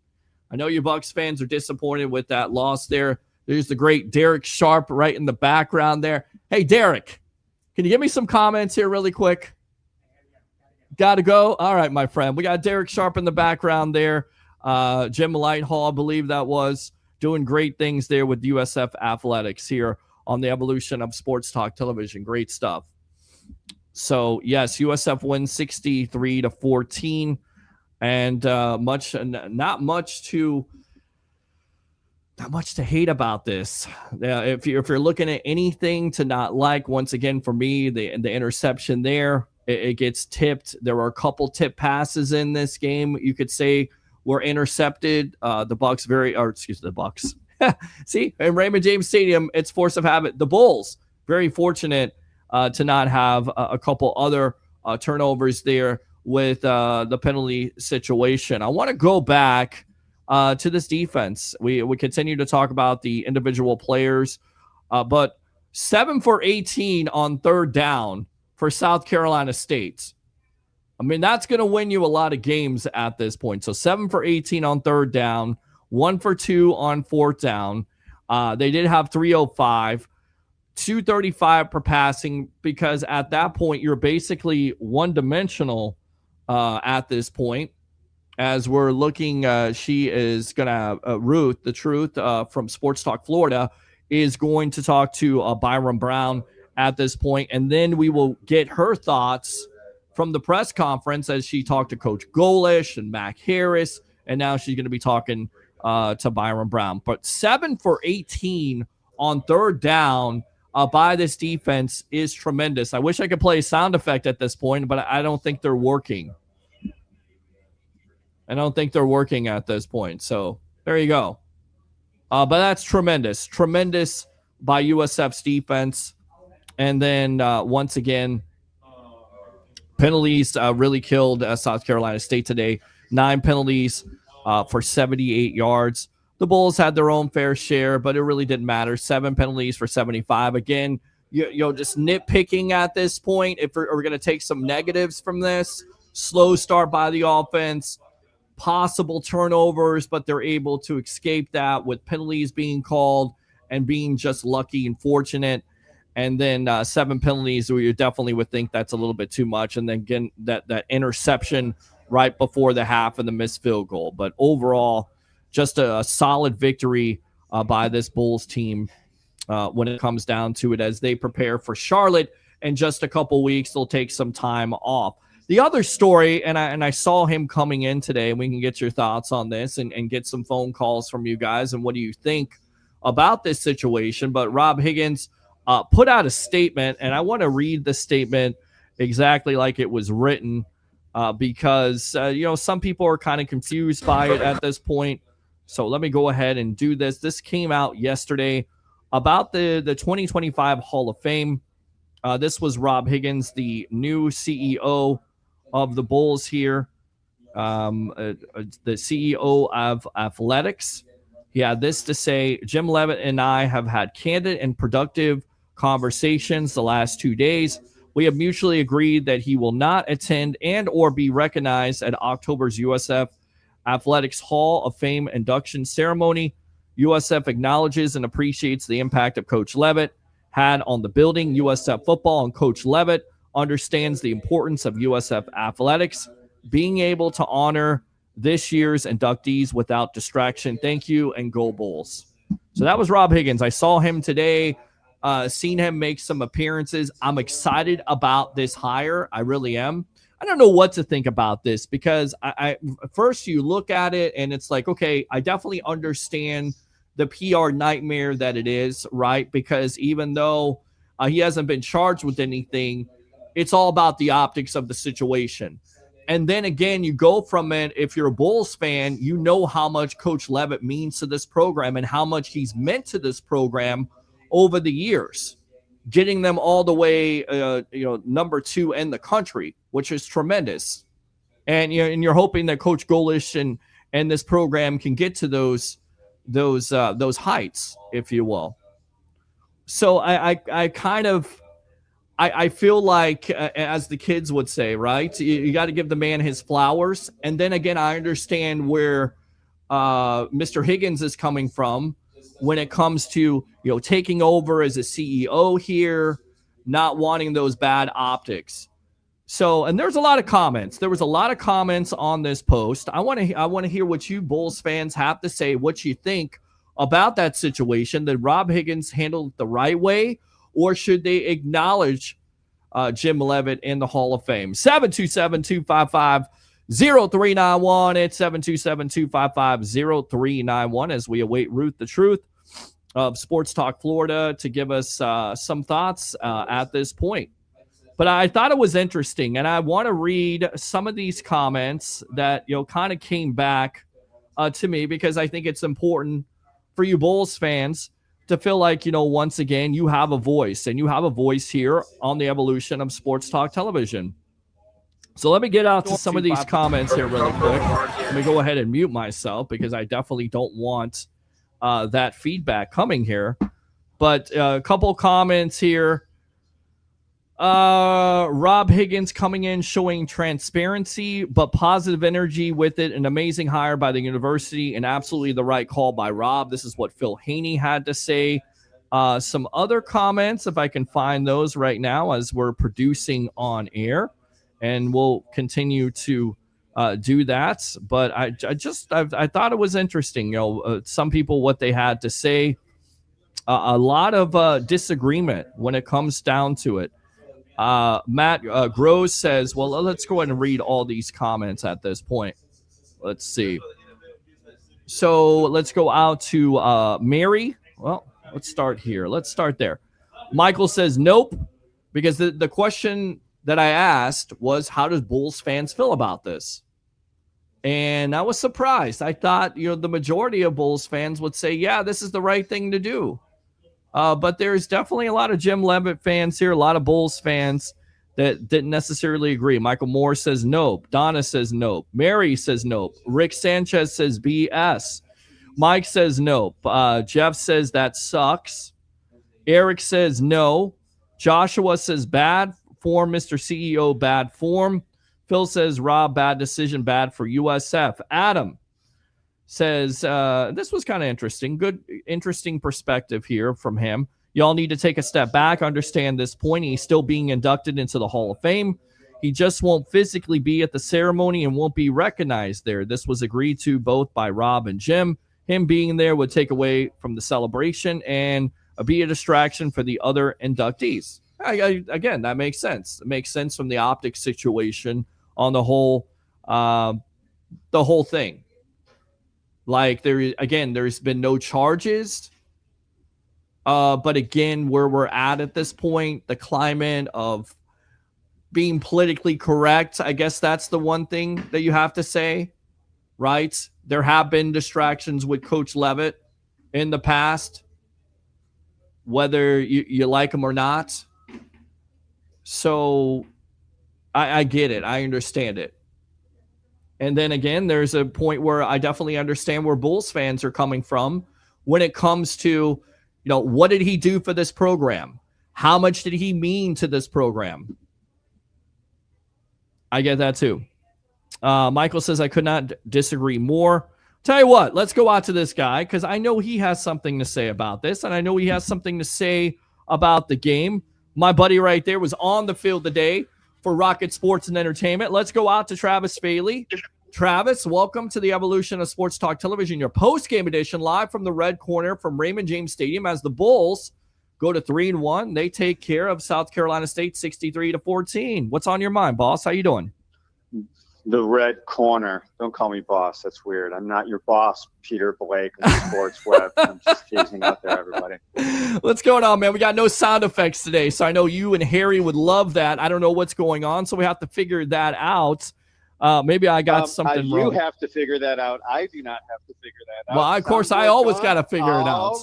I know you Bucs fans are disappointed with that loss there. There's the great Derek Sharp right in the background there. Hey, Derek, can you give me some comments here really quick? Got to go? All right, my friend. We got Derek Sharp in the background there. Jim Lighthall, I believe that was, doing great things there with USF Athletics here on the evolution of Sports Talk Television. Great stuff. So, yes, USF wins 63-14. And not much to hate about this. If you're looking at anything to not like, once again, for me, the interception there, it gets tipped. There were a couple tip passes in this game, you could say, were intercepted. The Bucks. See, in Raymond James Stadium, it's force of habit. The Bulls, very fortunate to not have a couple other turnovers there with the penalty situation. I want to go back to this defense. We continue to talk about the individual players, but 7 for 18 on third down for South Carolina State. I mean, that's going to win you a lot of games at this point. So 7 for 18 on third down, 1 for 2 on fourth down. They did have 305, 235 per passing, because at that point, you're basically one-dimensional at this point. As we're looking, she is going to, Ruth, the Truth from Sports Talk Florida, is going to talk to Byrum Brown at this point, and then we will get her thoughts from the press conference as she talked to Coach Golish and Mac Harris, and now she's going to be talking to Byrum Brown. But 7 for 18 on third down by this defense is tremendous. I wish I could play a sound effect at this point, but I don't think they're working. I don't think they're working at this point. So there you go. But that's tremendous. Tremendous by USF's defense. And then once again, penalties really killed South Carolina State today. 9 penalties for 78 yards. The Bulls had their own fair share, but it really didn't matter. 7 penalties for 75. Again, just nitpicking at this point. If we're going to take some negatives from this, slow start by the offense, possible turnovers, but they're able to escape that with penalties being called and being just lucky and fortunate. And then 7 penalties where you definitely would think that's a little bit too much. And then again, that interception right before the half and the missed field goal. But overall, just a solid victory by this Bulls team when it comes down to it, as they prepare for Charlotte in just a couple weeks. They'll take some time off. The other story, and I saw him coming in today, and we can get your thoughts on this and get some phone calls from you guys and what do you think about this situation. But Rob Higgins put out a statement, and I want to read the statement exactly like it was written because, some people are kind of confused by it at this point. So let me go ahead and do this. This came out yesterday about the 2025 Hall of Fame. This was Rob Higgins, the new CEO of the Bulls here, the CEO of athletics. He had this to say: Jim Leavitt and I have had candid and productive conversations the last 2 days. We have mutually agreed that he will not attend and or be recognized at October's USF Athletics Hall of Fame induction ceremony. USF acknowledges and appreciates the impact of Coach Leavitt had on the building, USF football, and Coach Leavitt understands the importance of USF athletics. Being able to honor this year's inductees without distraction. Thank you, and go Bulls. So that was Rob Higgins. I saw him today, seen him make some appearances. I'm excited about this hire. I really am. I don't know what to think about this because I first you look at it and it's like, okay, I definitely understand the PR nightmare that it is, right? Because even though he hasn't been charged with anything, it's all about the optics of the situation. And then again, you go from it, if you're a Bulls fan, you know how much Coach Leavitt means to this program and how much he's meant to this program over the years, getting them all the way, number 2 in the country, which is tremendous. And you're hoping that Coach Golish and this program can get to those heights, if you will. So I feel like, as the kids would say, right? You got to give the man his flowers. And then again, I understand where Mr. Higgins is coming from when it comes to, taking over as a CEO here, not wanting those bad optics. So, and there's a lot of comments. There was a lot of comments on this post. I want to hear what you Bulls fans have to say, what you think about that situation. Did Rob Higgins handle it the right way, or should they acknowledge Jim Leavitt in the Hall of Fame? 727-255-0391. It's 727-255-0391 as we await Ruth the Truth of Sports Talk Florida to give us some thoughts at this point. But I thought it was interesting, and I want to read some of these comments that kind of came back to me because I think it's important for you Bulls fans to feel like, once again, you have a voice, and you have a voice here on the evolution of Sports Talk Television. So let me get out to some of these comments here really quick. Let me go ahead and mute myself because I definitely don't want that feedback coming here. But a couple comments here. Rob Higgins coming in, showing transparency, but positive energy with it. An amazing hire by the university and absolutely the right call by Rob. This is what Phil Haney had to say. Some other comments, if I can find those right now as we're producing on air, and we'll continue to do that. But I thought it was interesting. Some people, what they had to say, a lot of disagreement when it comes down to it. Matt Gross says, well, let's go ahead and read all these comments at this point. Let's see. So let's go out to Mary. Well, let's start here. Let's start there. Michael says, nope, because the question that I asked was, how does Bulls fans feel about this? And I was surprised. I thought, the majority of Bulls fans would say, yeah, this is the right thing to do. But there's definitely a lot of Jim Leavitt fans here, a lot of Bulls fans that didn't necessarily agree. Michael Moore says nope. Donna says nope. Mary says nope. Rick Sanchez says BS. Mike says nope. Jeff says that sucks. Eric says no. Joshua says bad form, Mr. CEO, bad form. Phil says Rob, bad decision, bad for USF. Adam says, this was kind of interesting. Good, interesting perspective here from him. Y'all need to take a step back, understand this point. He's still being inducted into the Hall of Fame. He just won't physically be at the ceremony and won't be recognized there. This was agreed to both by Rob and Jim. Him being there would take away from the celebration and be a distraction for the other inductees. Again, that makes sense. It makes sense from the optics situation on the whole thing. Like, there's been no charges But again, where we're at this point, the climate of being politically correct, I guess that's the one thing that you have to say, right? There have been distractions with Coach Levitt in the past, whether you like him or not. So I get it. I understand it. And then again, there's a point where I definitely understand where Bulls fans are coming from when it comes to, what did he do for this program? How much did he mean to this program? I get that too. Michael says, I could not disagree more. Tell you what, let's go out to this guy because I know he has something to say about this, and I know he has something to say about the game. My buddy right there was on the field today for Rocket Sports and Entertainment. Let's go out to Travis Bailey. Travis, welcome to the Evolution of Sports Talk Television, your post-game edition, live from the red corner from Raymond James Stadium as the Bulls go to 3-1. They take care of South Carolina State 63-14. What's on your mind, boss? How you doing? The red corner. Don't call me boss. That's weird. I'm not your boss, Peter Blake of the Sports Web. I'm just teasing out there, everybody. What's going on, man? We got no sound effects today, so I know you and Harry would love that. I don't know what's going on, so we have to figure that out. Maybe I got something wrong. You have to figure that out. I do not have to figure that out. Well, of course, I always got to figure it out.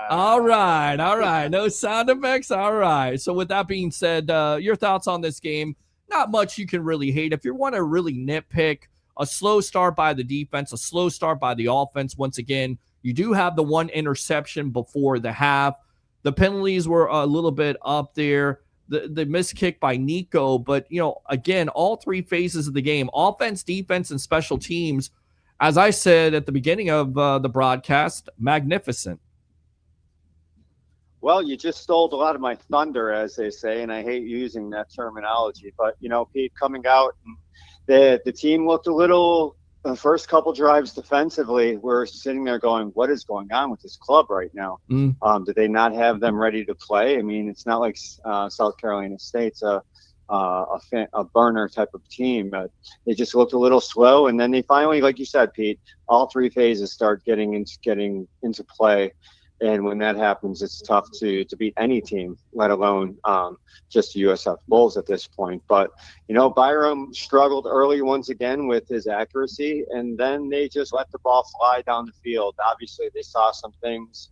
All right. All right. No sound effects. All right. So with that being said, your thoughts on this game? Not much you can really hate. If you want to really nitpick, a slow start by the defense, a slow start by the offense. Once again, you do have the one interception before the half. The penalties were a little bit up there. The missed kick by Nico. But, again, all three phases of the game, offense, defense, and special teams, as I said at the beginning of the broadcast, magnificent. Well, you just stole a lot of my thunder, as they say, and I hate using that terminology. But, Pete, coming out, the team looked a little – the first couple drives defensively, we're sitting there going, what is going on with this club right now? Did they not have them ready to play? I mean, it's not like South Carolina State's a burner type of team. They just looked a little slow, and then they finally, like you said, Pete, all three phases start getting into play. And when that happens, it's tough to beat any team, let alone just the USF Bulls at this point. But, Byrum struggled early once again with his accuracy, and then they just let the ball fly down the field. Obviously, they saw some things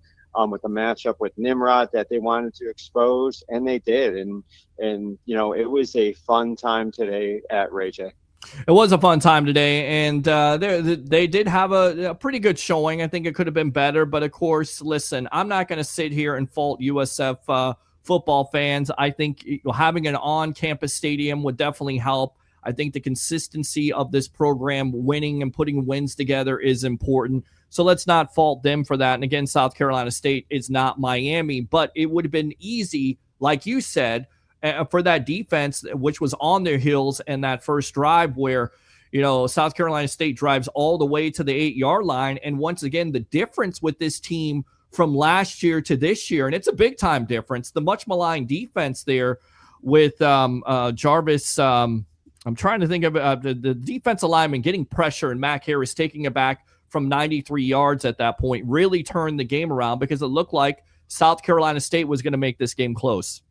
with the matchup with Nimrod that they wanted to expose, and they did. And it was a fun time today at Ray J. It was a fun time today, and they did have a pretty good showing. I think it could have been better, but of course, listen, I'm not going to sit here and fault USF football fans. I think having an on-campus stadium would definitely help. I think the consistency of this program winning and putting wins together is important. So let's not fault them for that. And again, South Carolina State is not Miami, but it would have been easy, like you said, for that defense, which was on their heels in that first drive where, South Carolina State drives all the way to the 8-yard line. And once again, the difference with this team from last year to this year, and it's a big time difference, the much maligned defense there with Jarvis. I'm trying to think of the defensive lineman getting pressure and Mac Harris taking it back from 93 yards at that point really turned the game around because it looked like South Carolina State was going to make this game close.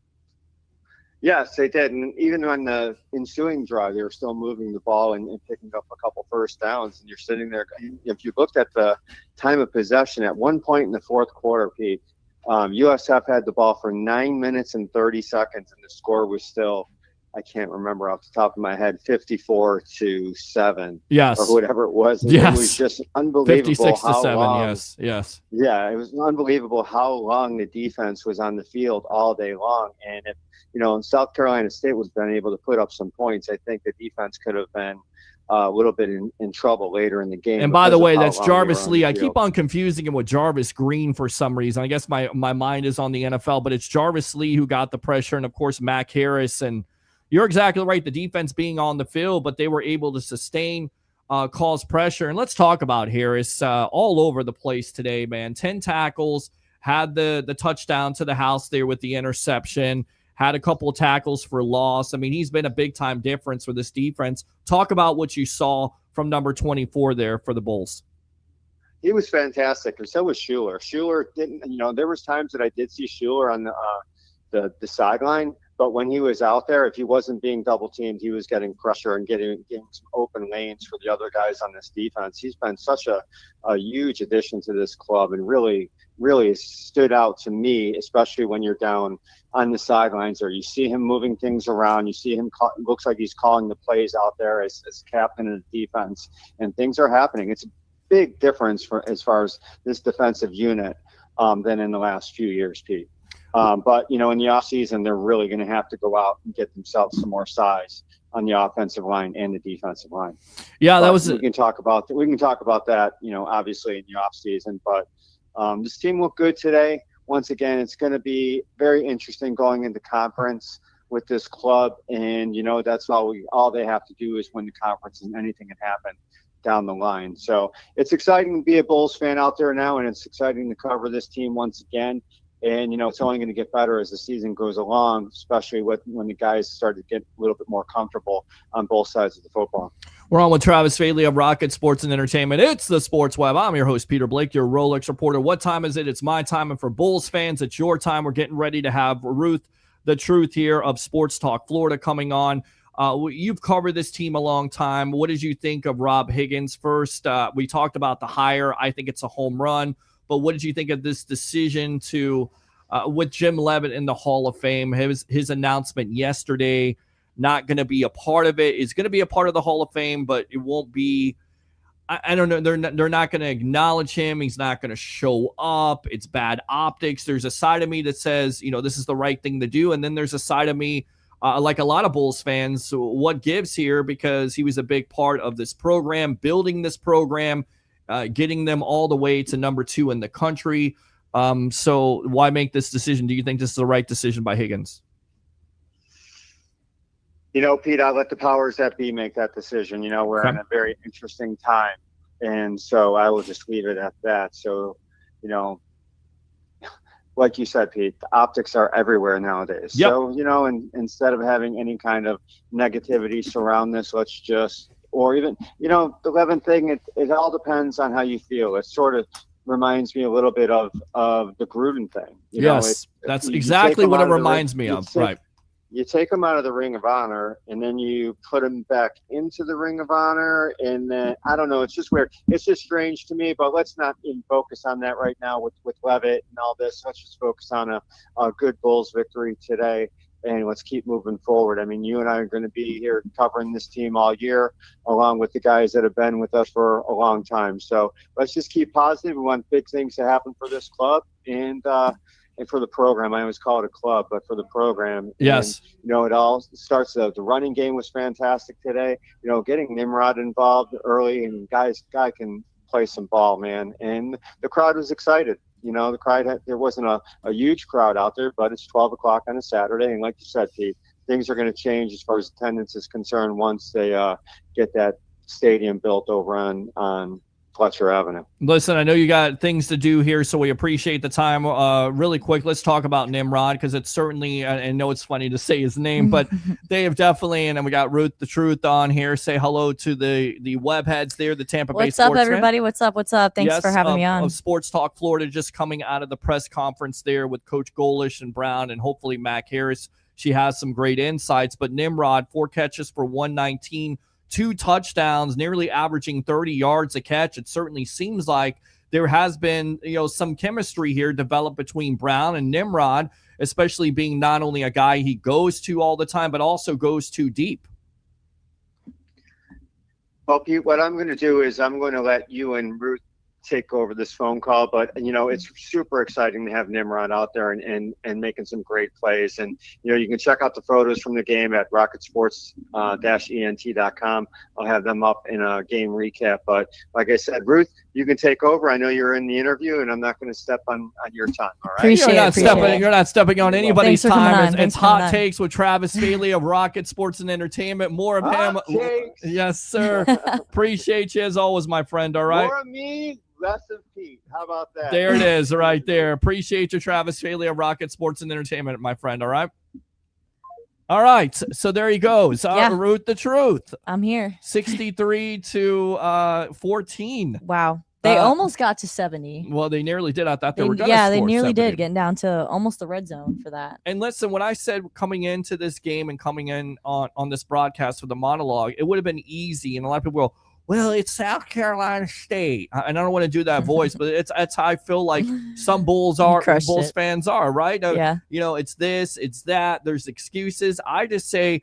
Yes, they did. And even on the ensuing drive, they were still moving the ball and picking up a couple first downs. And you're sitting there. If you looked at the time of possession, at one point in the fourth quarter, Pete, USF had the ball for 9 minutes and 30 seconds, and the score was still, I can't remember off the top of my head, 54-7. Yes. Or whatever it was. Yes. It was just unbelievable 56-7, long, yes. Yeah, it was unbelievable how long the defense was on the field all day long. And if South Carolina State was been able to put up some points, I think the defense could have been a little bit in trouble later in the game. And by the way, that's Jarvis Lee. I keep on confusing him with Jarvis Green for some reason. I guess my mind is on the NFL, but it's Jarvis Lee who got the pressure, and of course Mac Harris. And you're exactly right, the defense being on the field, but they were able to sustain, cause pressure. And let's talk about Harris all over the place today, man. 10 tackles, had the touchdown to the house there with the interception. Had a couple of tackles for loss. I mean, he's been a big-time difference for this defense. Talk about what you saw from number 24 there for the Bulls. He was fantastic, and so was Schuler. Schuler didn't, there was times that I did see Schuler on the sideline, but when he was out there, if he wasn't being double teamed, he was getting pressure and getting some open lanes for the other guys on this defense. He's been such a huge addition to this club, and really stood out to me, especially when you're down on the sidelines, or you see him moving things around. You see him, looks like he's calling the plays out there as captain of the defense, and things are happening. It's a big difference as far as this defensive unit than in the last few years, Pete. But, in the offseason, they're really going to have to go out and get themselves some more size on the offensive line and the defensive line. Yeah, but we can talk about that, obviously in the offseason. But this team looked good today. Once again, it's going to be very interesting going into conference with this club. And, that's all they have to do is win the conference, and anything can happen down the line. So it's exciting to be a Bulls fan out there now, and it's exciting to cover this team once again. And, it's only going to get better as the season goes along, especially when the guys start to get a little bit more comfortable on both sides of the football. We're on with Travis Faley of Rocket Sports and Entertainment. It's the Sports Web. I'm your host, Peter Blake, your Rolex reporter. What time is it? It's my time. And for Bulls fans, it's your time. We're getting ready to have Ruth, the Truth here of Sports Talk Florida, coming on. You've covered this team a long time. What did you think of Rob Higgins first? We talked about the hire. I think it's a home run. But what did you think of this decision to, with Jim Leavitt in the Hall of Fame, his announcement yesterday, not going to be a part of it? It's going to be a part of the Hall of Fame, but it won't be. I don't know. They're not going to acknowledge him. He's not going to show up. It's bad optics. There's a side of me that says, this is the right thing to do. And then there's a side of me, like a lot of Bulls fans, what gives here, because he was a big part of this program, building this program, getting them all the way to number 2 in the country. So why make this decision? Do you think this is the right decision by Higgins? Pete, I'll let the powers that be make that decision. We're in a very interesting time. And so I will just leave it at that. So, like you said, Pete, the optics are everywhere nowadays. Yep. So, and instead of having any kind of negativity surround this, let's just, or even, the Levin thing, it all depends on how you feel. It sort of reminds me a little bit of the Gruden thing. Yes, that's exactly what it reminds me of. Right. You take them out of the Ring of Honor, and then you put them back into the Ring of Honor, and then I don't know. It's just weird. It's just strange to me. But let's not even focus on that right now with Leavitt and all this. Let's just focus on a good Bulls victory today, and let's keep moving forward. I mean, you and I are going to be here covering this team all year, along with the guys that have been with us for a long time. So let's just keep positive. We want big things to happen for this club and for the program. I always call it a club, but for the program. Yes. And, it all starts. The running game was fantastic today. Getting Nimrod involved early, and guy can play some ball, man. And the crowd was excited. The crowd there wasn't a huge crowd out there, but it's 12 o'clock on a Saturday. And like you said, Pete, things are going to change as far as attendance is concerned once they get that stadium built over on Fletcher Avenue. Listen, I know you got things to do here, so we appreciate the time. Really quick, let's talk about Nimrod, because it's certainly, I know it's funny to say his name, but they have definitely, and then we got Ruth the Truth on here. Say hello to the web heads there, the Tampa Bay What's up, Sports everybody? fan. What's up? Thanks for having me on. Of Sports Talk Florida, just coming out of the press conference there with Coach Golish and Brown, and hopefully Mac Harris. She has some great insights, but Nimrod, 4 catches for 119, 2 touchdowns, nearly averaging 30 yards a catch. It certainly seems like there has been, some chemistry here developed between Brown and Nimrod, especially being not only a guy he goes to all the time, but also goes too deep. Well, Pete, what I'm going to do is I'm going to let you and Ruth take over this phone call, but it's super exciting to have Nimrod out there and making some great plays. And you can check out the photos from the game at rocketsports-ent.com. I'll have them up in a game recap. But like I said, Ruth, you can take over. I know you're in the interview, and I'm not going to step on your time. All right. You're not stepping on anybody's time. It's hot takes with Travis Faley of Rocket Sports and Entertainment. More of him. Takes. Yes, sir. Appreciate you as always, my friend. All right. More of me, less of Pete. How about that? There it is, right there. Appreciate you, Travis Faley of Rocket Sports and Entertainment, my friend. All right. All right. So there he goes. Ruth the Truth. I'm here. 63-14. Wow. They almost got to 70. Well, they nearly did. I thought they were going to Yeah, score they nearly 70. did, getting down to almost the red zone for that. And listen, when I said coming into this game and coming in on this broadcast with the monologue, it would have been easy. And a lot of people go, well, it's South Carolina State. And I don't want to do that voice, but that's how I feel like some Bulls fans are, right? Yeah. It's this, it's that. There's excuses. I just say,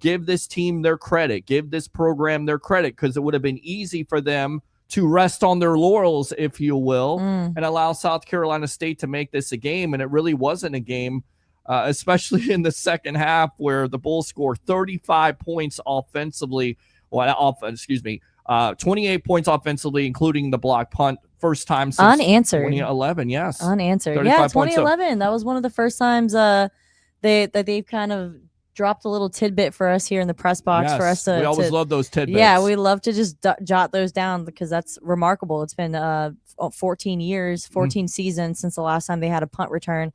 give this team their credit. Give this program their credit, because it would have been easy for them to rest on their laurels, if you will, and allow South Carolina State to make this a game. And it really wasn't a game, especially in the second half, where the Bulls scored 35 points offensively. 28 points offensively, including the block punt. First time since unanswered 2011. Yes, unanswered. Yeah, 2011. That was one of the first times they've kind of dropped a little tidbit for us here in the press box for us to. We always love those tidbits. Yeah, we love to just jot those down, because that's remarkable. It's been 14 years, 14 seasons since the last time they had a punt return,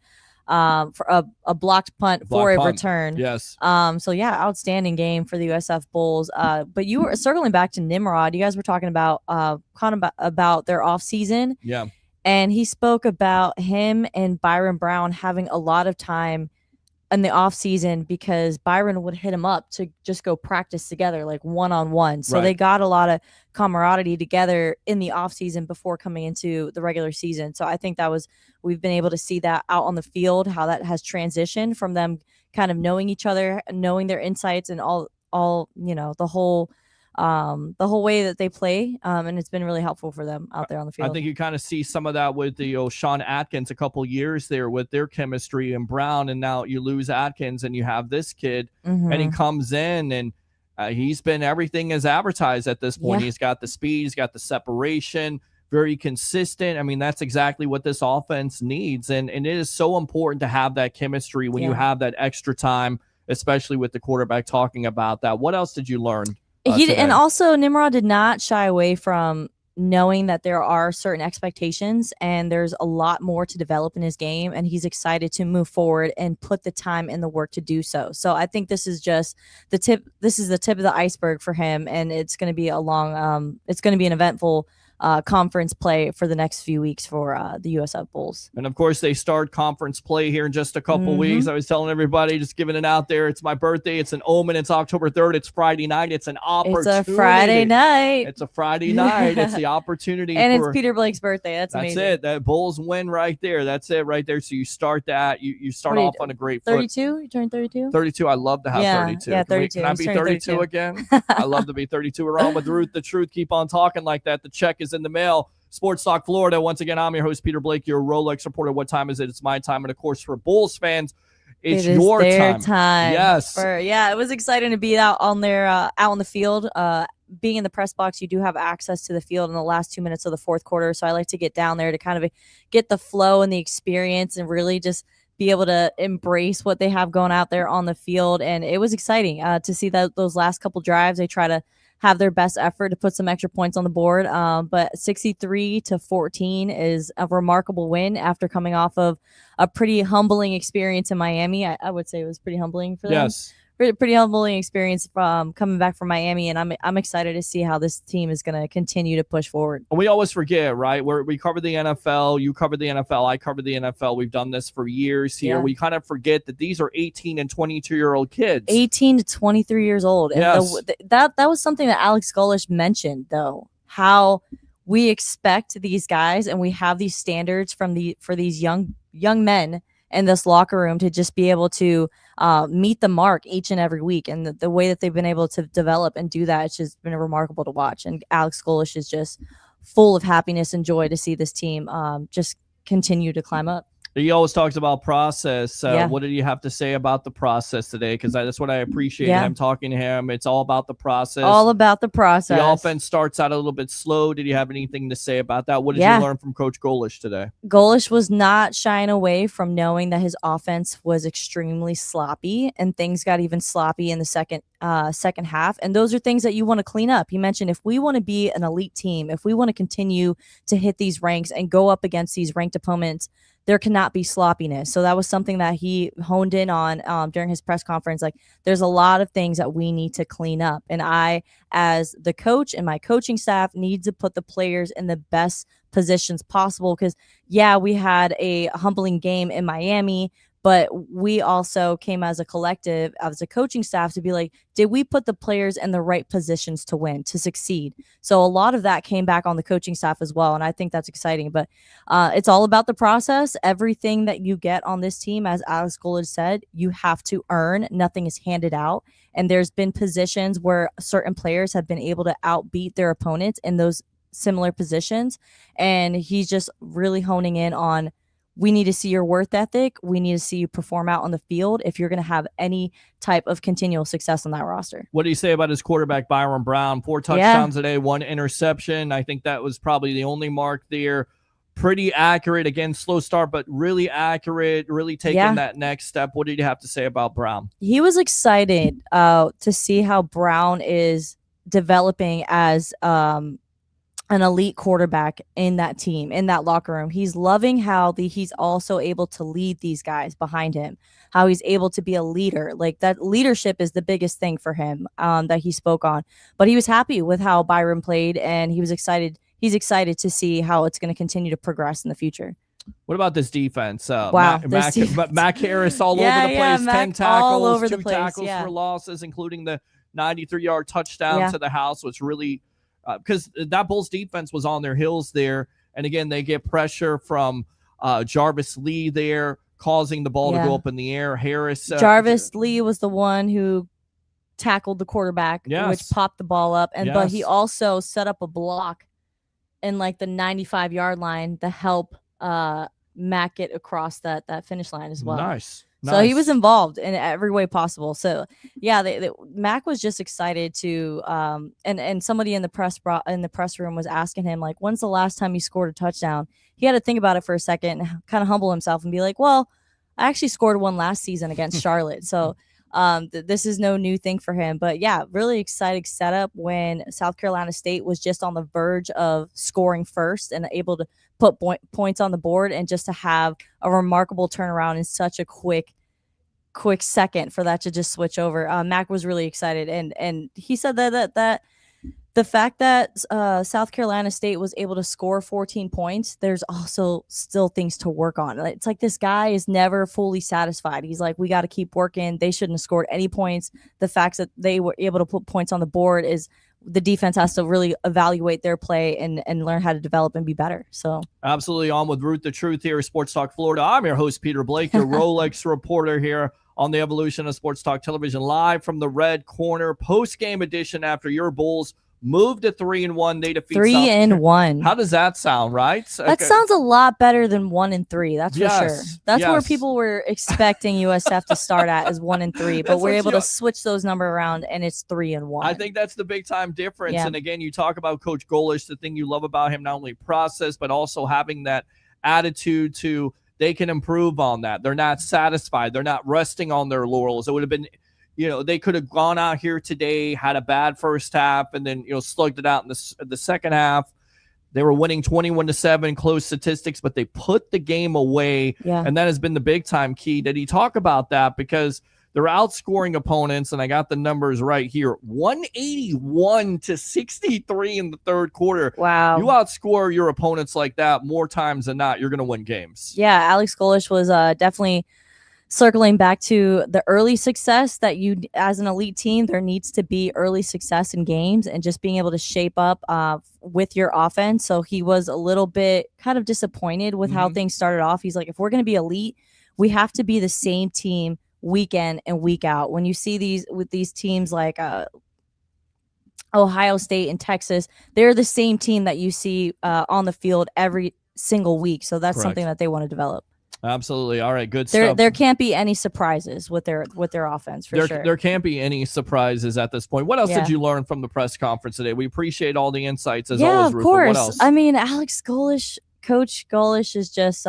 for a blocked punt for a return. Yes. So yeah, outstanding game for the USF Bulls. But you were circling back to Nimrod. You guys were talking about about their off season. Yeah. And he spoke about him and Byrum Brown having a lot of time in the off season, because Byron would hit him up to just go practice together, like one-on-one. So they got a lot of camaraderie together in the off season before coming into the regular season. So I think we've been able to see that out on the field, how that has transitioned from them kind of knowing each other, knowing their insights, and all the whole way that they play, and it's been really helpful for them out there on the field. I think you kind of see some of that with the Sean Atkins a couple years there with their chemistry and Brown, and now you lose Atkins and you have this kid, and he comes in and he's been everything as advertised at this point. He's got the speed, he's got the separation, very consistent. I mean, that's exactly what this offense needs, and it is so important to have that chemistry when you have that extra time, especially with the quarterback talking about that. What else did you learn? And also Nimrod did not shy away from knowing that there are certain expectations and there's a lot more to develop in his game, and he's excited to move forward and put the time and the work to do so. So I think this is just the tip. This is the tip of the iceberg for him, and it's going to be it's going to be an eventful conference play for the next few weeks for the USF Bulls. And of course, they start conference play here in just a couple weeks. I was telling everybody, just giving it out there. It's my birthday. It's an omen. It's October 3rd. It's Friday night. It's an opportunity. It's a Friday night. It's a Friday night. It's the opportunity. And it's Peter Blake's birthday. That's amazing. That's it. That Bulls win right there. That's it right there. So you start that. You start off on a great foot. 32? You turned 32? 32. I love to have 32. Yeah, 32. Can I be 32 again? I love to be 32. We're on with Ruth, the truth. Keep on talking like that. The check is in the mail. Sports Talk Florida. Once again, I'm your host, Peter Blake, your Rolex reporter. What time is it? It's my time. And of course, for Bulls fans, it's your time. Yes. It was exciting to be out on the field. Being in the press box, you do have access to the field in the last 2 minutes of the fourth quarter. So I like to get down there to kind of get the flow and the experience and really just be able to embrace what they have going out there on the field. And it was exciting to see those last couple drives. They try to have their best effort to put some extra points on the board. But 63-14 is a remarkable win after coming off of a pretty humbling experience in Miami. I would say it was pretty humbling for them. Yes. Pretty humbling experience from coming back from Miami, and I'm excited to see how this team is going to continue to push forward. We always forget, right? We cover the NFL, you cover the NFL, I cover the NFL. We've done this for years here. Yeah. We kind of forget that these are 18 and 22-year-old kids. 18 to 23 years old. And yes. that was something that Alex Golish mentioned, though, how we expect these guys and we have these standards for these young men in this locker room to just be able to meet the mark each and every week. And the way that they've been able to develop and do that, it's just been remarkable to watch. And Alex Golish is just full of happiness and joy to see this team just continue to climb up. He always talks about process. What did you have to say about the process today? Because that's what I appreciate him talking to him. It's all about the process. All about the process. The offense starts out a little bit slow. Did you have anything to say about that? What did you learn from Coach Golish today? Golish was not shying away from knowing that his offense was extremely sloppy, and things got even sloppy in the second half. And those are things that you want to clean up. He mentioned if we want to be an elite team, if we want to continue to hit these ranks and go up against these ranked opponents, there cannot be sloppiness. So that was something that he honed in on during his press conference. Like, there's a lot of things that we need to clean up. And I, as the coach and my coaching staff, need to put the players in the best positions possible. Because, yeah, we had a humbling game in Miami, but we also came as a collective, as a coaching staff, to be like, did we put the players in the right positions to win, to succeed? So a lot of that came back on the coaching staff as well. And I think that's exciting. But it's all about the process. Everything that you get on this team, as Alex Golich said, you have to earn. Nothing is handed out. And there's been positions where certain players have been able to outbeat their opponents in those similar positions. And he's just really honing in on, we need to see your worth ethic. We need to see you perform out on the field if you're going to have any type of continual success on that roster. What do you say about his quarterback, Byrum Brown? 4 touchdowns today, 1 interception. I think that was probably the only mark there. Pretty accurate. Again, slow start, but really accurate, really taking that next step. What did you have to say about Brown? He was excited to see how Brown is developing as an elite quarterback in that team, in that locker room. He's loving how he's also able to lead these guys behind him, how he's able to be a leader. Like, that leadership is the biggest thing for him that he spoke on. But he was happy with how Byrum played, and he was excited. He's excited to see how it's going to continue to progress in the wow. What about this defense? Wow, Mac Harris all over the place, 10 tackles, all over 2 the place, tackles for losses, including the 93-yard touchdown to the house, which really because that Bulls defense was on their heels there. And again, they get pressure from Jarvis Lee there, causing the ball to go up in the air. Harris. Jarvis Lee was the one who tackled the quarterback, which popped the ball up. But he also set up a block in like the 95-yard line to help Mac get across that finish line as well. Nice. So he was involved in every way possible. So yeah, Mac was just excited to, and somebody in the press room was asking him, like, when's the last time you scored a touchdown? He had to think about it for a second, and kind of humble himself and be like, well, I actually scored one last season against Charlotte. So this is no new thing for him. But yeah, really exciting setup when South Carolina State was just on the verge of scoring first and able to put points on the board, and just to have a remarkable turnaround in such a quick second for that to just switch over. Mac was really excited, and he said that the fact that South Carolina State was able to score 14 points, there's also still things to work on. It's like this guy is never fully satisfied. He's like, we got to keep working. They shouldn't have scored any points. The fact that they were able to put points on the board is the defense has to really evaluate their play and learn how to develop and be better. So absolutely. On with Ruth the Truth here, Sports Talk Florida. I'm your host, Peter Blake, your Rolex reporter here on the evolution of Sports Talk Television, live from the Red Corner, post-game edition after your Bulls moved to 3-1. They defeat 3-1. How does that sound, right? That sounds a lot better than 1-3. That's for sure. That's where people were expecting USF to start at, is 1-3, but we're able to switch those numbers around, and it's 3-1. I think that's the big time difference. And again, you talk about Coach Golich. The thing you love about him, not only process, but also having that attitude to they can improve on that. They're not satisfied. They're not resting on their laurels. It would have been, they could have gone out here today, had a bad first half, and then, slugged it out in the second half. They were winning 21-7, close statistics, but they put the game away. Yeah. And that has been the big time key. Did he talk about that? Because they're outscoring opponents, and I got the numbers right here. 181-63 in the third quarter. Wow. You outscore your opponents like that more times than not, you're going to win games. Yeah, Alex Golich was definitely circling back to the early success that you, as an elite team, there needs to be early success in games and just being able to shape up with your offense. So he was a little bit kind of disappointed with how things started off. He's like, if we're going to be elite, we have to be the same team week in and week out. When you see these teams like Ohio State and Texas, they're the same team that you see on the field every single week. So that's something that they want to develop. Absolutely. All right, good stuff. There can't be any surprises with their offense for sure. There can't be any surprises at this point. What else did you learn from the press conference today? We appreciate all the insights as always, Ruth. Of course. What else? I mean, Alex Golich, Coach Golich is just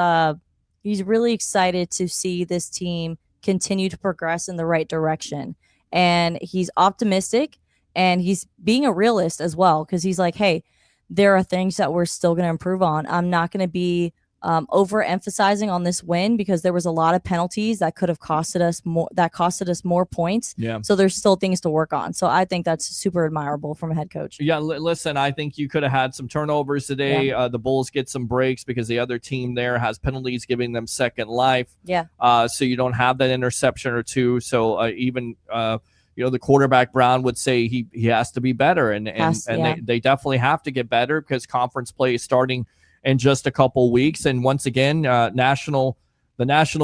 he's really excited to see this team continue to progress in the right direction. And he's optimistic, and he's being a realist as well, because he's like, hey, there are things that we're still going to improve on. I'm not going to be overemphasizing on this win because there was a lot of penalties that could have costed us more points. Yeah. So there's still things to work on. So I think that's super admirable from a head coach. Yeah, listen, I think you could have had some turnovers today. Yeah. The Bulls get some breaks because the other team there has penalties giving them second life. Yeah. So you don't have that interception or two. So even the quarterback Brown would say he has to be better, and they definitely have to get better because conference play is starting in just a couple weeks. And once again, the national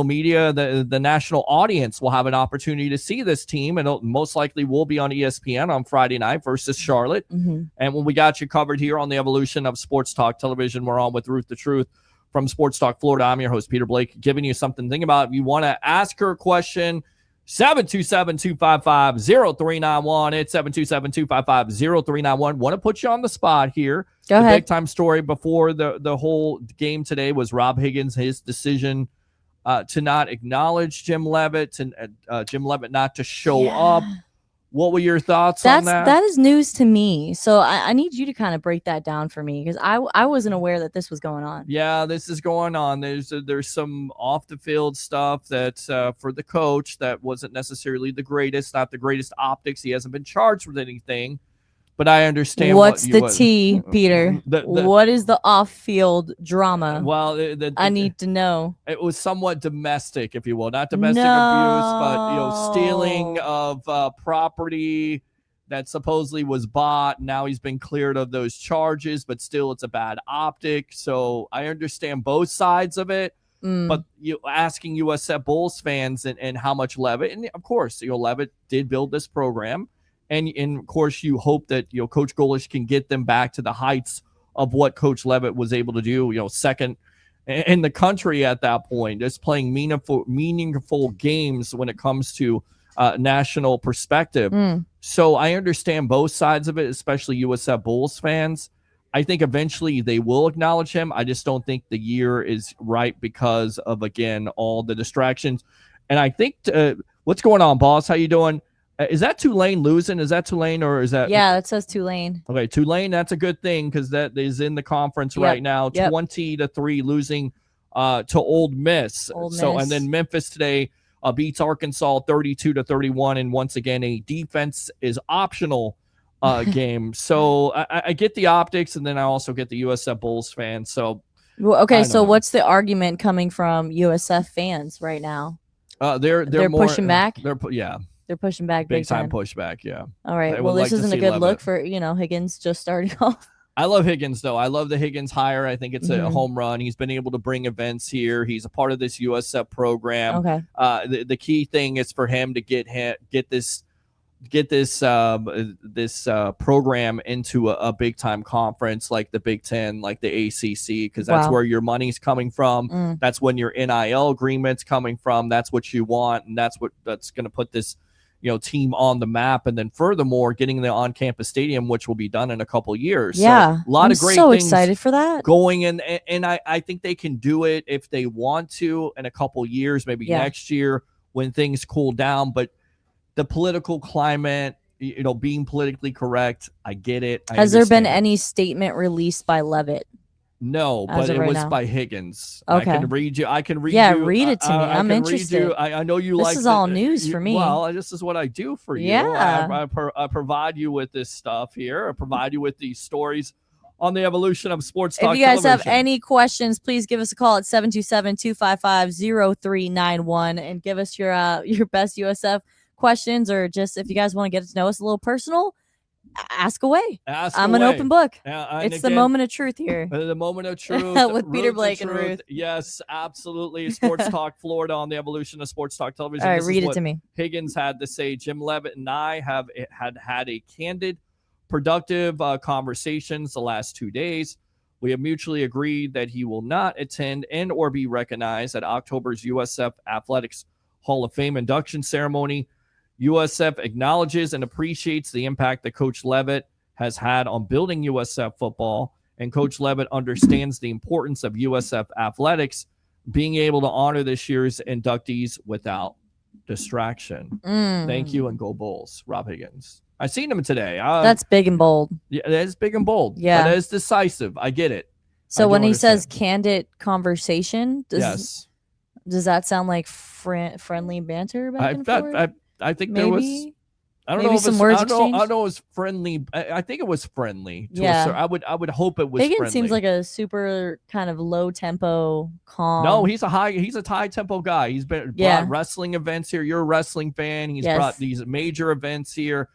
media, the national audience will have an opportunity to see this team, and it most likely will be on ESPN on Friday night versus Charlotte. Mm-hmm. And when we got you covered here on the evolution of Sports Talk Television, we're on with Ruth the Truth from Sports Talk Florida. I'm your host, Peter Blake, giving you something to think about. If you want to ask her a question, 727-255-0391. It's 727-255-0391. Want to put you on the spot here. Go the ahead. big time story before the whole game today was Rob Higgins, his decision to not acknowledge Jim Leavitt and Jim Leavitt not to show up. What were your thoughts on that? That is news to me. So I need you to kind of break that down for me because I wasn't aware that this was going on. Yeah, this is going on. There's some off the field stuff that for the coach that wasn't necessarily the greatest, not the greatest optics. He hasn't been charged with anything, but I understand. What's the tea, Peter? What is the off-field drama? Well, I need to know. It was somewhat domestic, if you will, not domestic abuse, but stealing of property that supposedly was bought. Now he's been cleared of those charges, but still it's a bad optic. So I understand both sides of it. But you asking USF Bulls fans and how much Leavitt, and of course, Leavitt did build this program. And of course, you hope that Coach Golish can get them back to the heights of what Coach Leavitt was able to do. Second in the country at that point, just playing meaningful games when it comes to national perspective. So I understand both sides of it, especially USF Bulls fans. I think eventually they will acknowledge him. I just don't think the year is right because of, again, all the distractions. And I think what's going on, boss? How you doing? Is that Tulane losing? Is that Tulane or is that? Yeah, it says Tulane. Okay, Tulane, that's a good thing because that is in the conference right now. 20-3 losing to Ole Miss. And then Memphis today beats Arkansas 32-31. And once again, a defense is optional game. So I get the optics, and then I also get the USF Bulls fans. So so what's the argument coming from USF fans right now? They're more, pushing back. They're pushing back big time pushback. Yeah. All right. Well, this isn't a good look for Higgins just starting off. I love Higgins though. I love the Higgins hire. I think it's a home run. He's been able to bring events here. He's a part of this USF program. Okay. The key thing is for him to get this program into a big time conference like the Big Ten, like the ACC, because that's where your money's coming from. That's when your NIL agreement's coming from. That's what you want, and that's going to put this team on the map. And then furthermore, getting the on-campus stadium, which will be done in a couple years. Yeah, so a lot of great so things excited for that going in, and I think they can do it if they want to in a couple years, maybe next year when things cool down. But the political climate, being politically correct, I get it. Has there been any statement released by Leavitt? No, but it was by Higgins. Okay. I can read you. Yeah, read it to me. I'm interested. I know you this like this is all news for me. Well, this is what I do for you. Yeah. I provide you with this stuff here. I provide you with these stories on the evolution of sports talk television. If you guys television. have any questions, please give us a call at 727-255-0391 and give us your best USF questions, or just if you guys want to get to know us a little personal, ask away. I'm an open book. It's the moment of truth here. The moment of truth with Peter Blake and Ruth. Yes, absolutely. Sports Talk Florida on the evolution of sports talk television. All right, read it to me. Higgins had to say. Jim Leavitt and I had a candid, productive conversations the last 2 days. We have mutually agreed that he will not attend and or be recognized at October's USF Athletics Hall of Fame induction ceremony. USF acknowledges and appreciates the impact that Coach Leavitt has had on building USF football, and Coach Leavitt understands the importance of USF athletics being able to honor this year's inductees without distraction. Thank you, and go Bulls. Rob Higgins. I seen him today. That's big and bold. Yeah, that is big and bold. Yeah, but that is decisive. I get it. So when he says understand. candid conversation, does that sound like friendly banter back and forth? I think there was. Maybe. I don't Maybe know if some it's, words I don't exchanged? know. It was friendly. I think it was friendly. Yeah. I would hope it was Higgins friendly. seems like a super kind of low tempo, calm. No, he's a high tempo guy. He's brought wrestling events here. You're a wrestling fan. He's brought these major events here.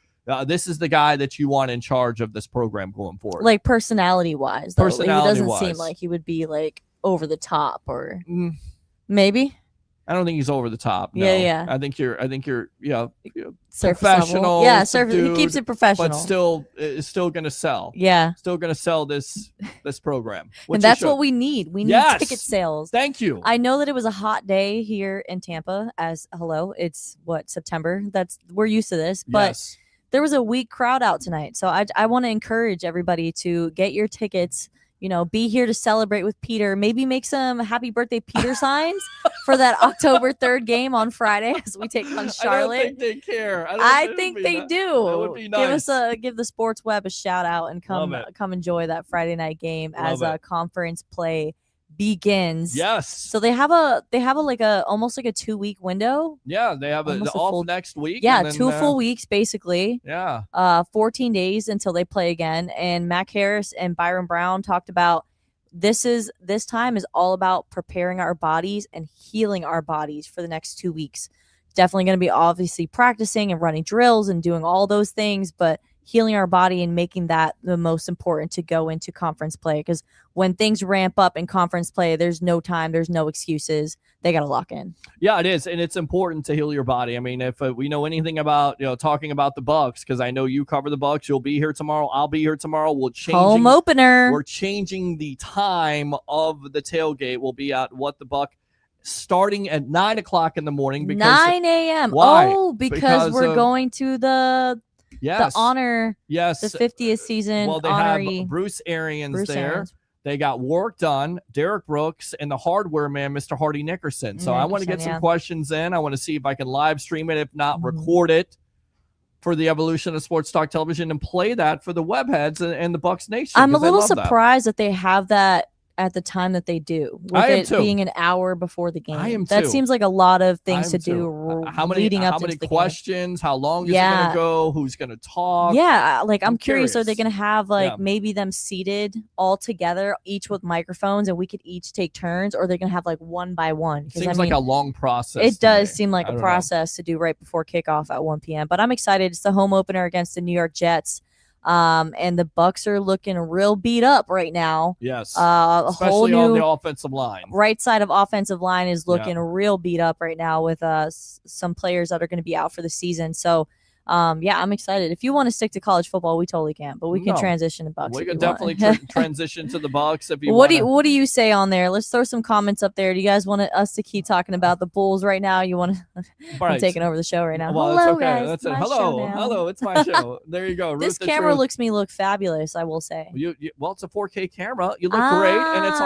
This is the guy that you want in charge of this program going forward. Like personality wise, though. He doesn't seem like he would be like over the top or maybe. I don't think he's over the top. No. Yeah. I think you're surface professional. level. Yeah, he keeps it professional. But still is still gonna sell. Yeah. Still gonna sell this program. And that's what we need. We need ticket sales. Thank you. I know that it was a hot day here in Tampa it's September. We're used to this. But there was a weak crowd out tonight. So I want to encourage everybody to get your tickets. Be here to celebrate with Peter. Maybe make some happy birthday Peter signs for that October 3rd game on Friday as we take on Charlotte. I don't think they care. I think they do. That would be nice. Give the Sports Web a shout out and come enjoy that Friday night game as conference play begins. Yes. So they have almost like a 2-week window. Yeah, they have the off next week. Yeah, 2 full weeks basically. Yeah. 14 days until they play again. And Mac Harris and Byrum Brown talked about this time is all about preparing our bodies and healing our bodies for the next 2 weeks. Definitely going to be obviously practicing and running drills and doing all those things, but healing our body and making that the most important to go into conference play. Because when things ramp up in conference play, there's no time, there's no excuses. They got to lock in. Yeah, it is. And it's important to heal your body. I mean, if we know anything about, talking about the Bucks, because I know you cover the Bucks, you'll be here tomorrow. I'll be here tomorrow. Home opener. We're changing the time of the tailgate. We'll be at What the Buck starting at 9 o'clock in the morning. Because 9 a.m. Why? Oh, because we're going to the honor, the 50th season. Well, they have Bruce Arians there. They got work done, Derek Brooks, and the hardware man, Mr. Hardy Nickerson. So I want to get some questions in. I want to see if I can live stream it, if not record it for the evolution of sports talk television and play that for the webheads and the Bucks Nation. I'm a little surprised that they have that at the time that they do, with it being an hour before the game. I am that seems like a lot of things to do leading up to the game. How many questions? How long is it going to go? Who's going to talk? Yeah, I'm curious. Are they going to have maybe them seated all together, each with microphones, and we could each take turns, or are they going to have one by one? Seems like a long process. It does seem like a process to do right before kickoff at 1 p.m. But I'm excited. It's the home opener against the New York Jets. And the Bucks are looking real beat up right now. Yes. Especially on the offensive line. Right side of offensive line is looking real beat up right now with some players that are going to be out for the season. So, I'm excited. If you want to stick to college football, we totally can, but we can transition to Bucks. We can definitely transition to the Bucks if you what do you say on there? Let's throw some comments up there. Do you guys want us to keep talking about the Bulls right now? You want to? I'm taking over the show right now. Well, hello, it's okay. guys. That's it. Hello. It's my show. There you go. Ruth, this camera look fabulous. I will say. Well, it's a 4K camera. You look great, and it's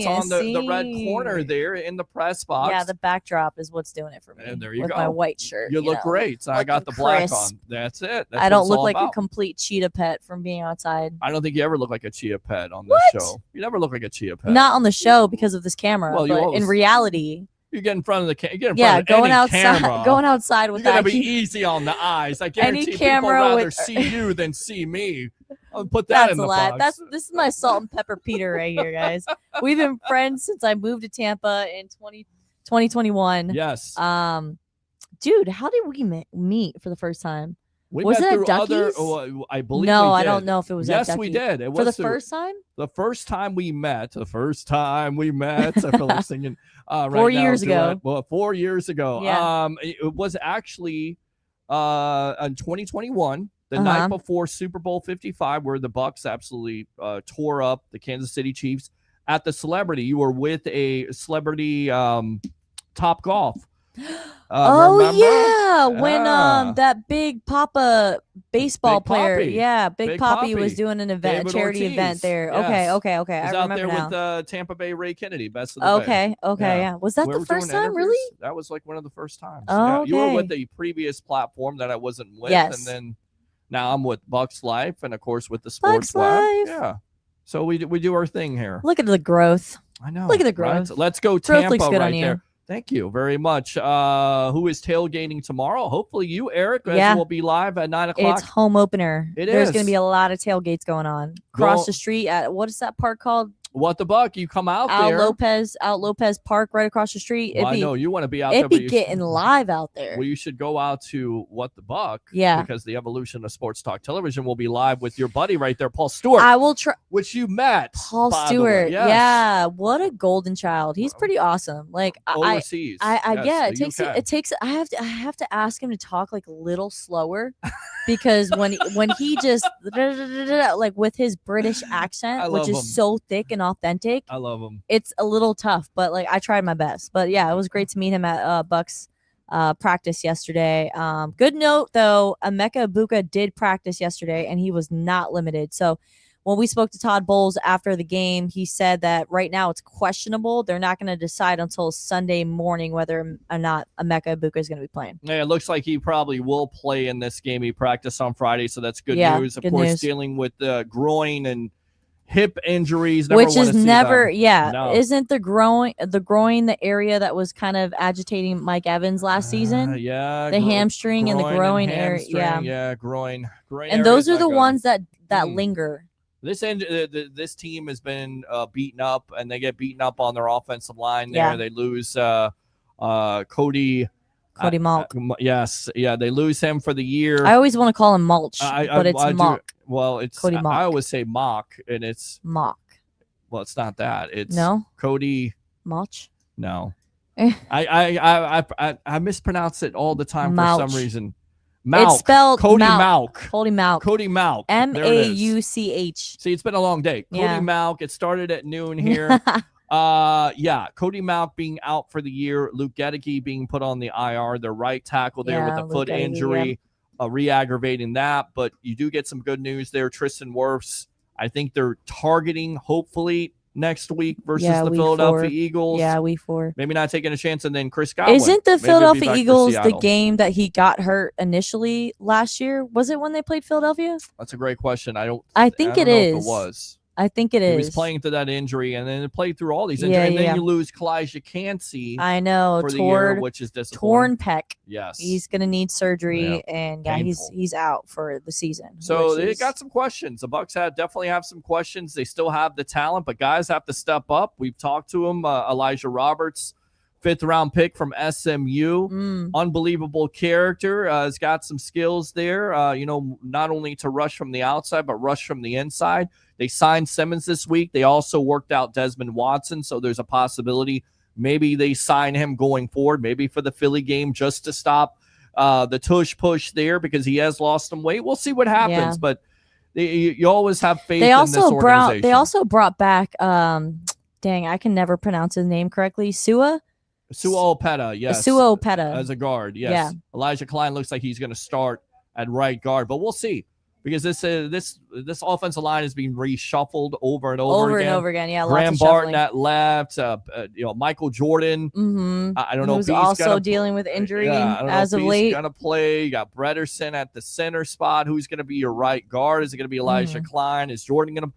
on the red corner there in the press box. Yeah, the backdrop is what's doing it for me. And there you with go. my white shirt. You look great. So I got the black on. That's it. That's I don't look like a complete cheetah pet from being outside. I don't think you ever look like a cheetah pet on this show. You never look like a cheetah pet. Not on the show because of this camera, but in reality. You get in front of the camera. Going outside. Camera. Going outside with that. You gotta be easy on the eyes. I guarantee people rather see you than see me. I'll put that in the box. This is my salt and pepper Peter right here, guys. We've been friends since I moved to Tampa in 2021. Yes. Dude, how did we meet for the first time? Was it at Ducky's? I believe. No, I don't know if it was. Yes, at Ducky's. we did. It was for the first time. The first time we met. I feel like singing. 4 years ago. Well, 4 years ago. Yeah. It was actually in 2021, the night before Super Bowl 55, where the Bucks absolutely tore up the Kansas City Chiefs at the Celebrity. You were with a Celebrity Top Golf. When that Big Papa baseball player, Big Poppy was doing an event, David a charity Ortiz. event there. Yes. Okay. He's I out remember there now. with Tampa Bay Ray Kennedy, best of the Bay. Okay. Was that the first time? Really? That was like one of the first times. Oh, You were with the previous platform that I wasn't with, and then now I'm with Bucks Life, and of course with the Sports Lab. Yeah. So we do our thing here. Look at the growth. I know. Look at the Right? growth. Let's go Growth Tampa looks good right on you. there. Thank you very much. Who is tailgating tomorrow? Hopefully you, Eric, as Yeah. we'll be live at 9 o'clock. It's home opener. There's going is. to be a lot of tailgates going on. Across the street at, what is that park called? What the Buck? You come out Out there. Lopez Park, right across the street. Well, I know you want to be out there. It'd be getting live out there. Well, you should go out to What the Buck. Yeah. Because the evolution of sports talk television will be live with your buddy right there, Paul Stewart. I will try. Which you met. Paul by the way. Stewart. Yes. Yeah. What a golden child. He's pretty awesome. Like overseas. It takes I have to ask him to talk like a little slower because when he just like with his British accent, which is so thick and authentic. I love him. It's a little tough, but like I tried my best. But yeah, it was great to meet him at Bucks practice yesterday. Good note though, Emeka Ibuka did practice yesterday and he was not limited. So when we spoke to Todd Bowles after the game, he said that right now it's questionable. They're not going to decide until Sunday morning whether or not Emeka Ibuka is going to be playing. Yeah, it looks like he probably will play in this game. He practiced on Friday, so that's good news. Of course, dealing with groin and hip injuries, which is never, No. Isn't the groin the area that was kind of agitating Mike Evans last season? Yeah, the hamstring and the groin area. Yeah, groin. And those are the ones that linger. This team has been beaten up, and they get beaten up on their offensive line. There, they lose Cody Malk. Yes, they lose him for the year. I always want to call him Mulch, but it's Malk. Well, it's Cody Malk. I always say Mock, and it's Mock. Well, it's not that. It's Cody Mulch. No, I mispronounce it all the time for some reason. Malk. It's spelled Cody Malk. Malk. Cody Malk. Mauch. See, it's been a long day. Cody Malk. It started at noon here. Cody Malk being out for the year. Luke Gedeke being put on the IR. The right tackle there with a foot injury, re-aggravating that. But you do get some good news there. Tristan Wirfs, I think they're targeting, hopefully, next week versus the Philadelphia Eagles. Yeah, week 4. Maybe not taking a chance, and then Chris Godwin. Isn't the Philadelphia Eagles the game that he got hurt initially last year? Was it when they played Philadelphia? That's a great question. I don't think know it is. If it was. I think it is. He was playing through that injury, and then it played through all these injuries. And then you lose Kalijah Cansey. I know. For the year, which is disappointing. Torn pec. Yes. He's going to need surgery, and he's out for the season. So they got some questions. The Bucks definitely have some questions. They still have the talent, but guys have to step up. We've talked to him. Elijah Roberts, 5th-round pick from SMU. Unbelievable character. Has got some skills there, not only to rush from the outside, but rush from the inside. They signed Simmons this week. They also worked out Desmond Watson, so there's a possibility maybe they sign him going forward, maybe for the Philly game just to stop the tush push there because he has lost some weight. We'll see what happens, but you always have faith in this organization. They also brought back, dang, I can never pronounce his name correctly, Sua Opeta, yes. Sua Opeta. As a guard, yes. Yeah. Elijah Klein looks like he's going to start at right guard, but we'll see. Because this offensive line is being reshuffled over and over again. Yeah, Graham Barton at left, Michael Jordan. I don't know who's if he's also dealing with injury as of late. He's gonna play. You got Brederson at the center spot. Who's gonna be your right guard? Is it gonna be Elijah Klein? Is Jordan gonna?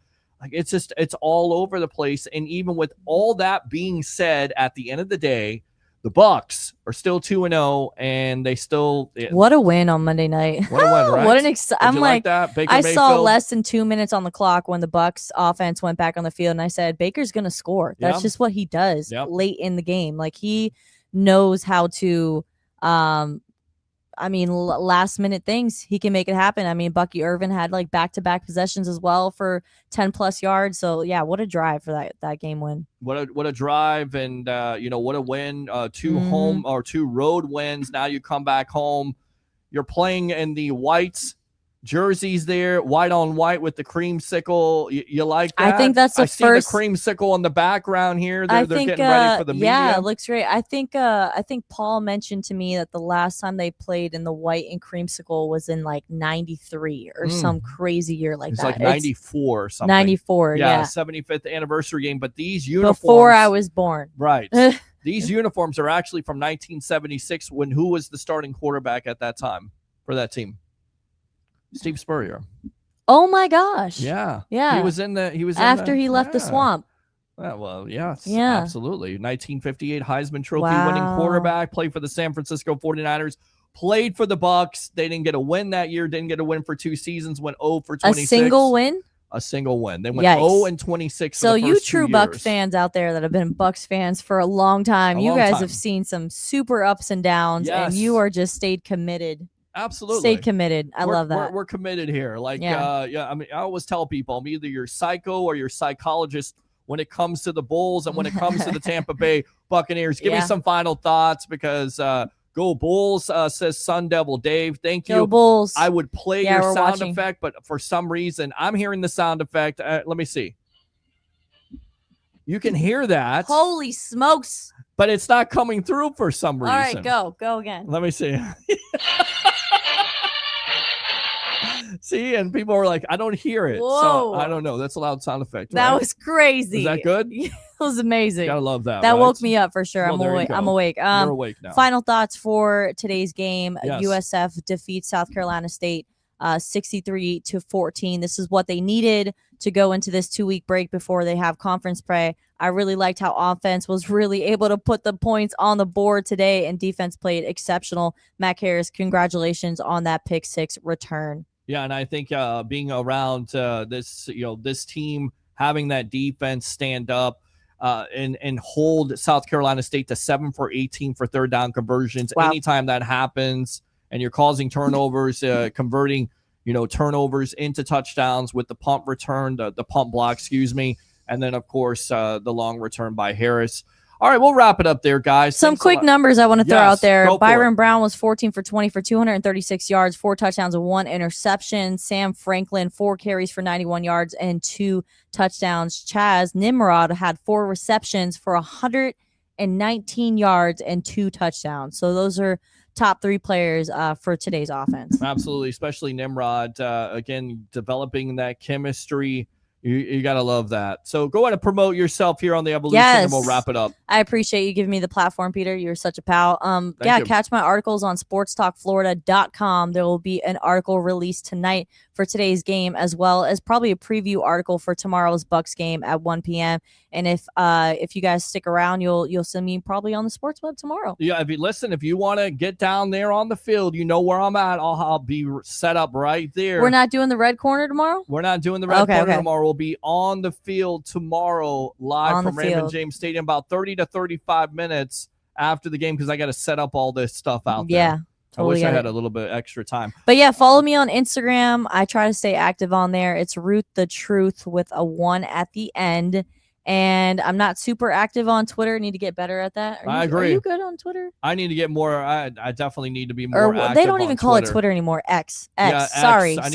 It's all over the place. And even with all that being said, at the end of the day, the Bucks are still 2-0, and they still. What a win on Monday night! What a win, right? What an I'm like that? Baker I Mayfield? saw less than 2 minutes on the clock when the Bucks offense went back on the field, and I said Baker's gonna score. That's just what he does late in the game. Like he knows how to. Last minute things, he can make it happen. I mean, Bucky Irvin had like back-to-back possessions as well for 10+ yards. So yeah, what a drive for that game win. What a drive, and what a win. 2 road wins. Now you come back home. You're playing in the whites jerseys there, white on white with the creamsicle. You like that? I think that's the first. See the creamsicle on the background here. They're getting ready for the media. Yeah, it looks great. I think Paul mentioned to me that the last time they played in the white and creamsicle was in like 93 or some crazy year like that. It's like 94 or something. 94, yeah. 75th anniversary game. But these uniforms before I was born. Right. These uniforms are actually from 1976 when who was the starting quarterback at that time for that team? Steve Spurrier. Oh my gosh. Yeah. Yeah. He was after he left the yeah. swamp. Well, yes, Yeah. absolutely. 1958 Heisman Trophy winning quarterback, played for the San Francisco 49ers, played for the Bucks. They didn't get a win that year, didn't get a win for 2 seasons, went 0 for 26. A single win? A single win. They went 0 and 26 So for the you first true 2 Bucks years. fans out there that have been Bucks fans for a long time, you guys have seen some super ups and downs, and you are just stayed committed. Absolutely. Stayed committed. I love that. We're committed here. Like, I mean, I always tell people I'm either your psycho or your psychologist when it comes to the Bulls and when it comes to the Tampa Bay Buccaneers. Give me some final thoughts because go Bulls, says Sun Devil Dave. Thank you. Go Bulls. I would play your sound watching. effect, but for some reason, I'm hearing the sound effect. Let me see. You can hear that. Holy smokes. But it's not coming through for some reason. All right, go. Go again. Let me see. See, and people were like, I don't hear it. Whoa. So I don't know. That's a loud sound effect. That right? was crazy. Is that good? It was amazing. Gotta love that. That right? woke me up for sure. Well, I'm awake. You're awake now. Final thoughts for today's game. Yes. USF defeats South Carolina State 63-14. This is what they needed to go into this 2-week break before they have conference play. I really liked how offense was really able to put the points on the board today, and defense played exceptional. Mac Harris, congratulations on that pick 6 return. Yeah, and I think being around this team, having that defense stand up and hold South Carolina State to 7 for 18 for third down conversions. Wow. Anytime that happens and you're causing turnovers, converting turnovers into touchdowns with the punt return, the punt block, and then of course the long return by Harris. All right, we'll wrap it up there, guys. Some quick numbers I want to throw out there. Byrum Brown was 14 for 20 for 236 yards, 4 touchdowns and 1 interception. Sam Franklin, 4 carries for 91 yards and 2 touchdowns. Chaz Nimrod had 4 receptions for 119 yards and 2 touchdowns. So those are top 3 players for today's offense. Absolutely, especially Nimrod. Again, developing that chemistry. You got to love that. So go ahead and promote yourself here on the Evolution, and we'll wrap it up. I appreciate you giving me the platform, Peter. You're such a pal. Catch my articles on sportstalkflorida.com. There will be an article released tonight for today's game, as well as probably a preview article for tomorrow's Bucks game at 1 p.m. And if you guys stick around, you'll see me probably on the Sports Web tomorrow. Yeah, if you want to get down there on the field, you know where I'm at. I'll be set up right there. We're not doing the red corner tomorrow? We're not doing the red corner tomorrow. We'll be on the field tomorrow live from Raymond James Stadium about 30 to 35 minutes after the game because I got to set up all this stuff out there. Yeah. Totally I wish I had a little bit extra time. But yeah, follow me on Instagram. I try to stay active on there. It's Ruth the Truth with a 1 at the end. And I'm not super active on Twitter. I need to get better at that. I agree. Are you good on Twitter? I need to get more. I definitely need to be more active. They don't even call Twitter. it Twitter anymore. X. Yeah, Sorry. X,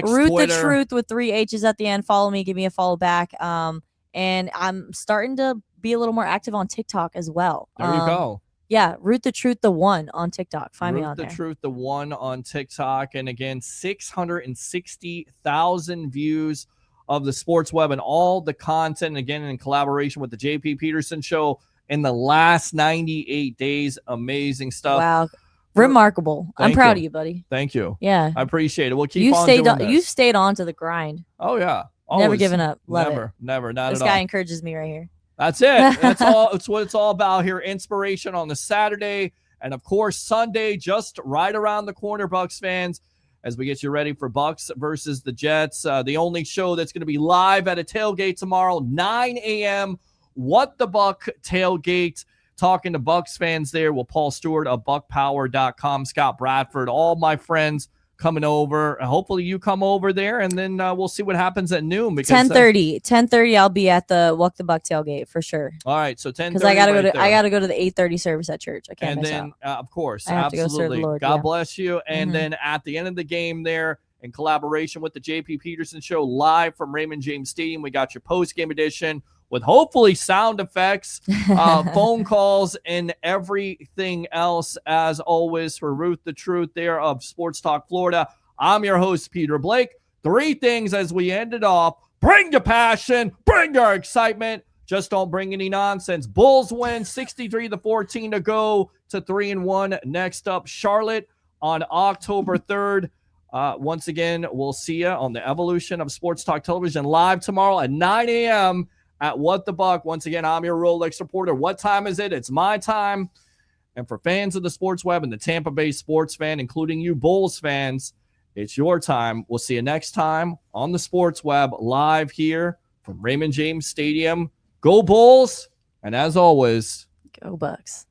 Ruth Twitter. the Truth with 3 H's at the end. Follow me. Give me a follow back. And I'm starting to be a little more active on TikTok as well. There you go. Yeah, Ruth the Truth, the 1 on TikTok. Find me on there. Ruth the Truth, the 1 on TikTok. And again, 660,000 views of the Sports Web and all the content, again, in collaboration with the JP Peterson Show in the last 98 days. Amazing stuff. Wow. Remarkable. I'm proud of you, buddy. Thank you. Yeah. I appreciate it. We'll keep on doing this. You stayed on to the grind. Oh, yeah. Always. Never giving up. Love it. Never. Not this at all. guy encourages me right here. That's it. That's all. It's what it's all about here. Inspiration on the Saturday. And, of course, Sunday, just right around the corner, Bucks fans, as we get you ready for Bucks versus the Jets. The only show that's going to be live at a tailgate tomorrow, 9 a.m., What the Buck tailgate. Talking to Bucks fans there with Paul Stewart of buckpower.com, Scott Bradford, all my friends coming over. Hopefully you come over there, and then we'll see what happens at noon. 10:30 I'll be at the Walk the Buck tailgate for sure. All right, so 10:30 because I gotta go to the 8:30 service at church. I can't miss out. Of course, I have absolutely. to go serve the Lord, God bless you. And then at the end of the game there, in collaboration with the JP Peterson Show, live from Raymond James Stadium, we got your post-game edition with hopefully sound effects, phone calls, and everything else. As always, for Ruth the Truth there of Sports Talk Florida, I'm your host, Peter Blake. 3 things as we ended off. Bring your passion, bring your excitement. Just don't bring any nonsense. Bulls win 63-14 to go to 3-1. Next up, Charlotte on October 3rd. Once again, we'll see you on the evolution of Sports Talk Television live tomorrow at 9 a.m. at What the Buck. Once again, I'm your Rolex reporter. What time is it? It's my time. And for fans of the sports web and the Tampa Bay sports fan, including you Bulls fans, it's your time. We'll see you next time on the sports web live here from Raymond James Stadium. Go Bulls. And as always, Go Bucks.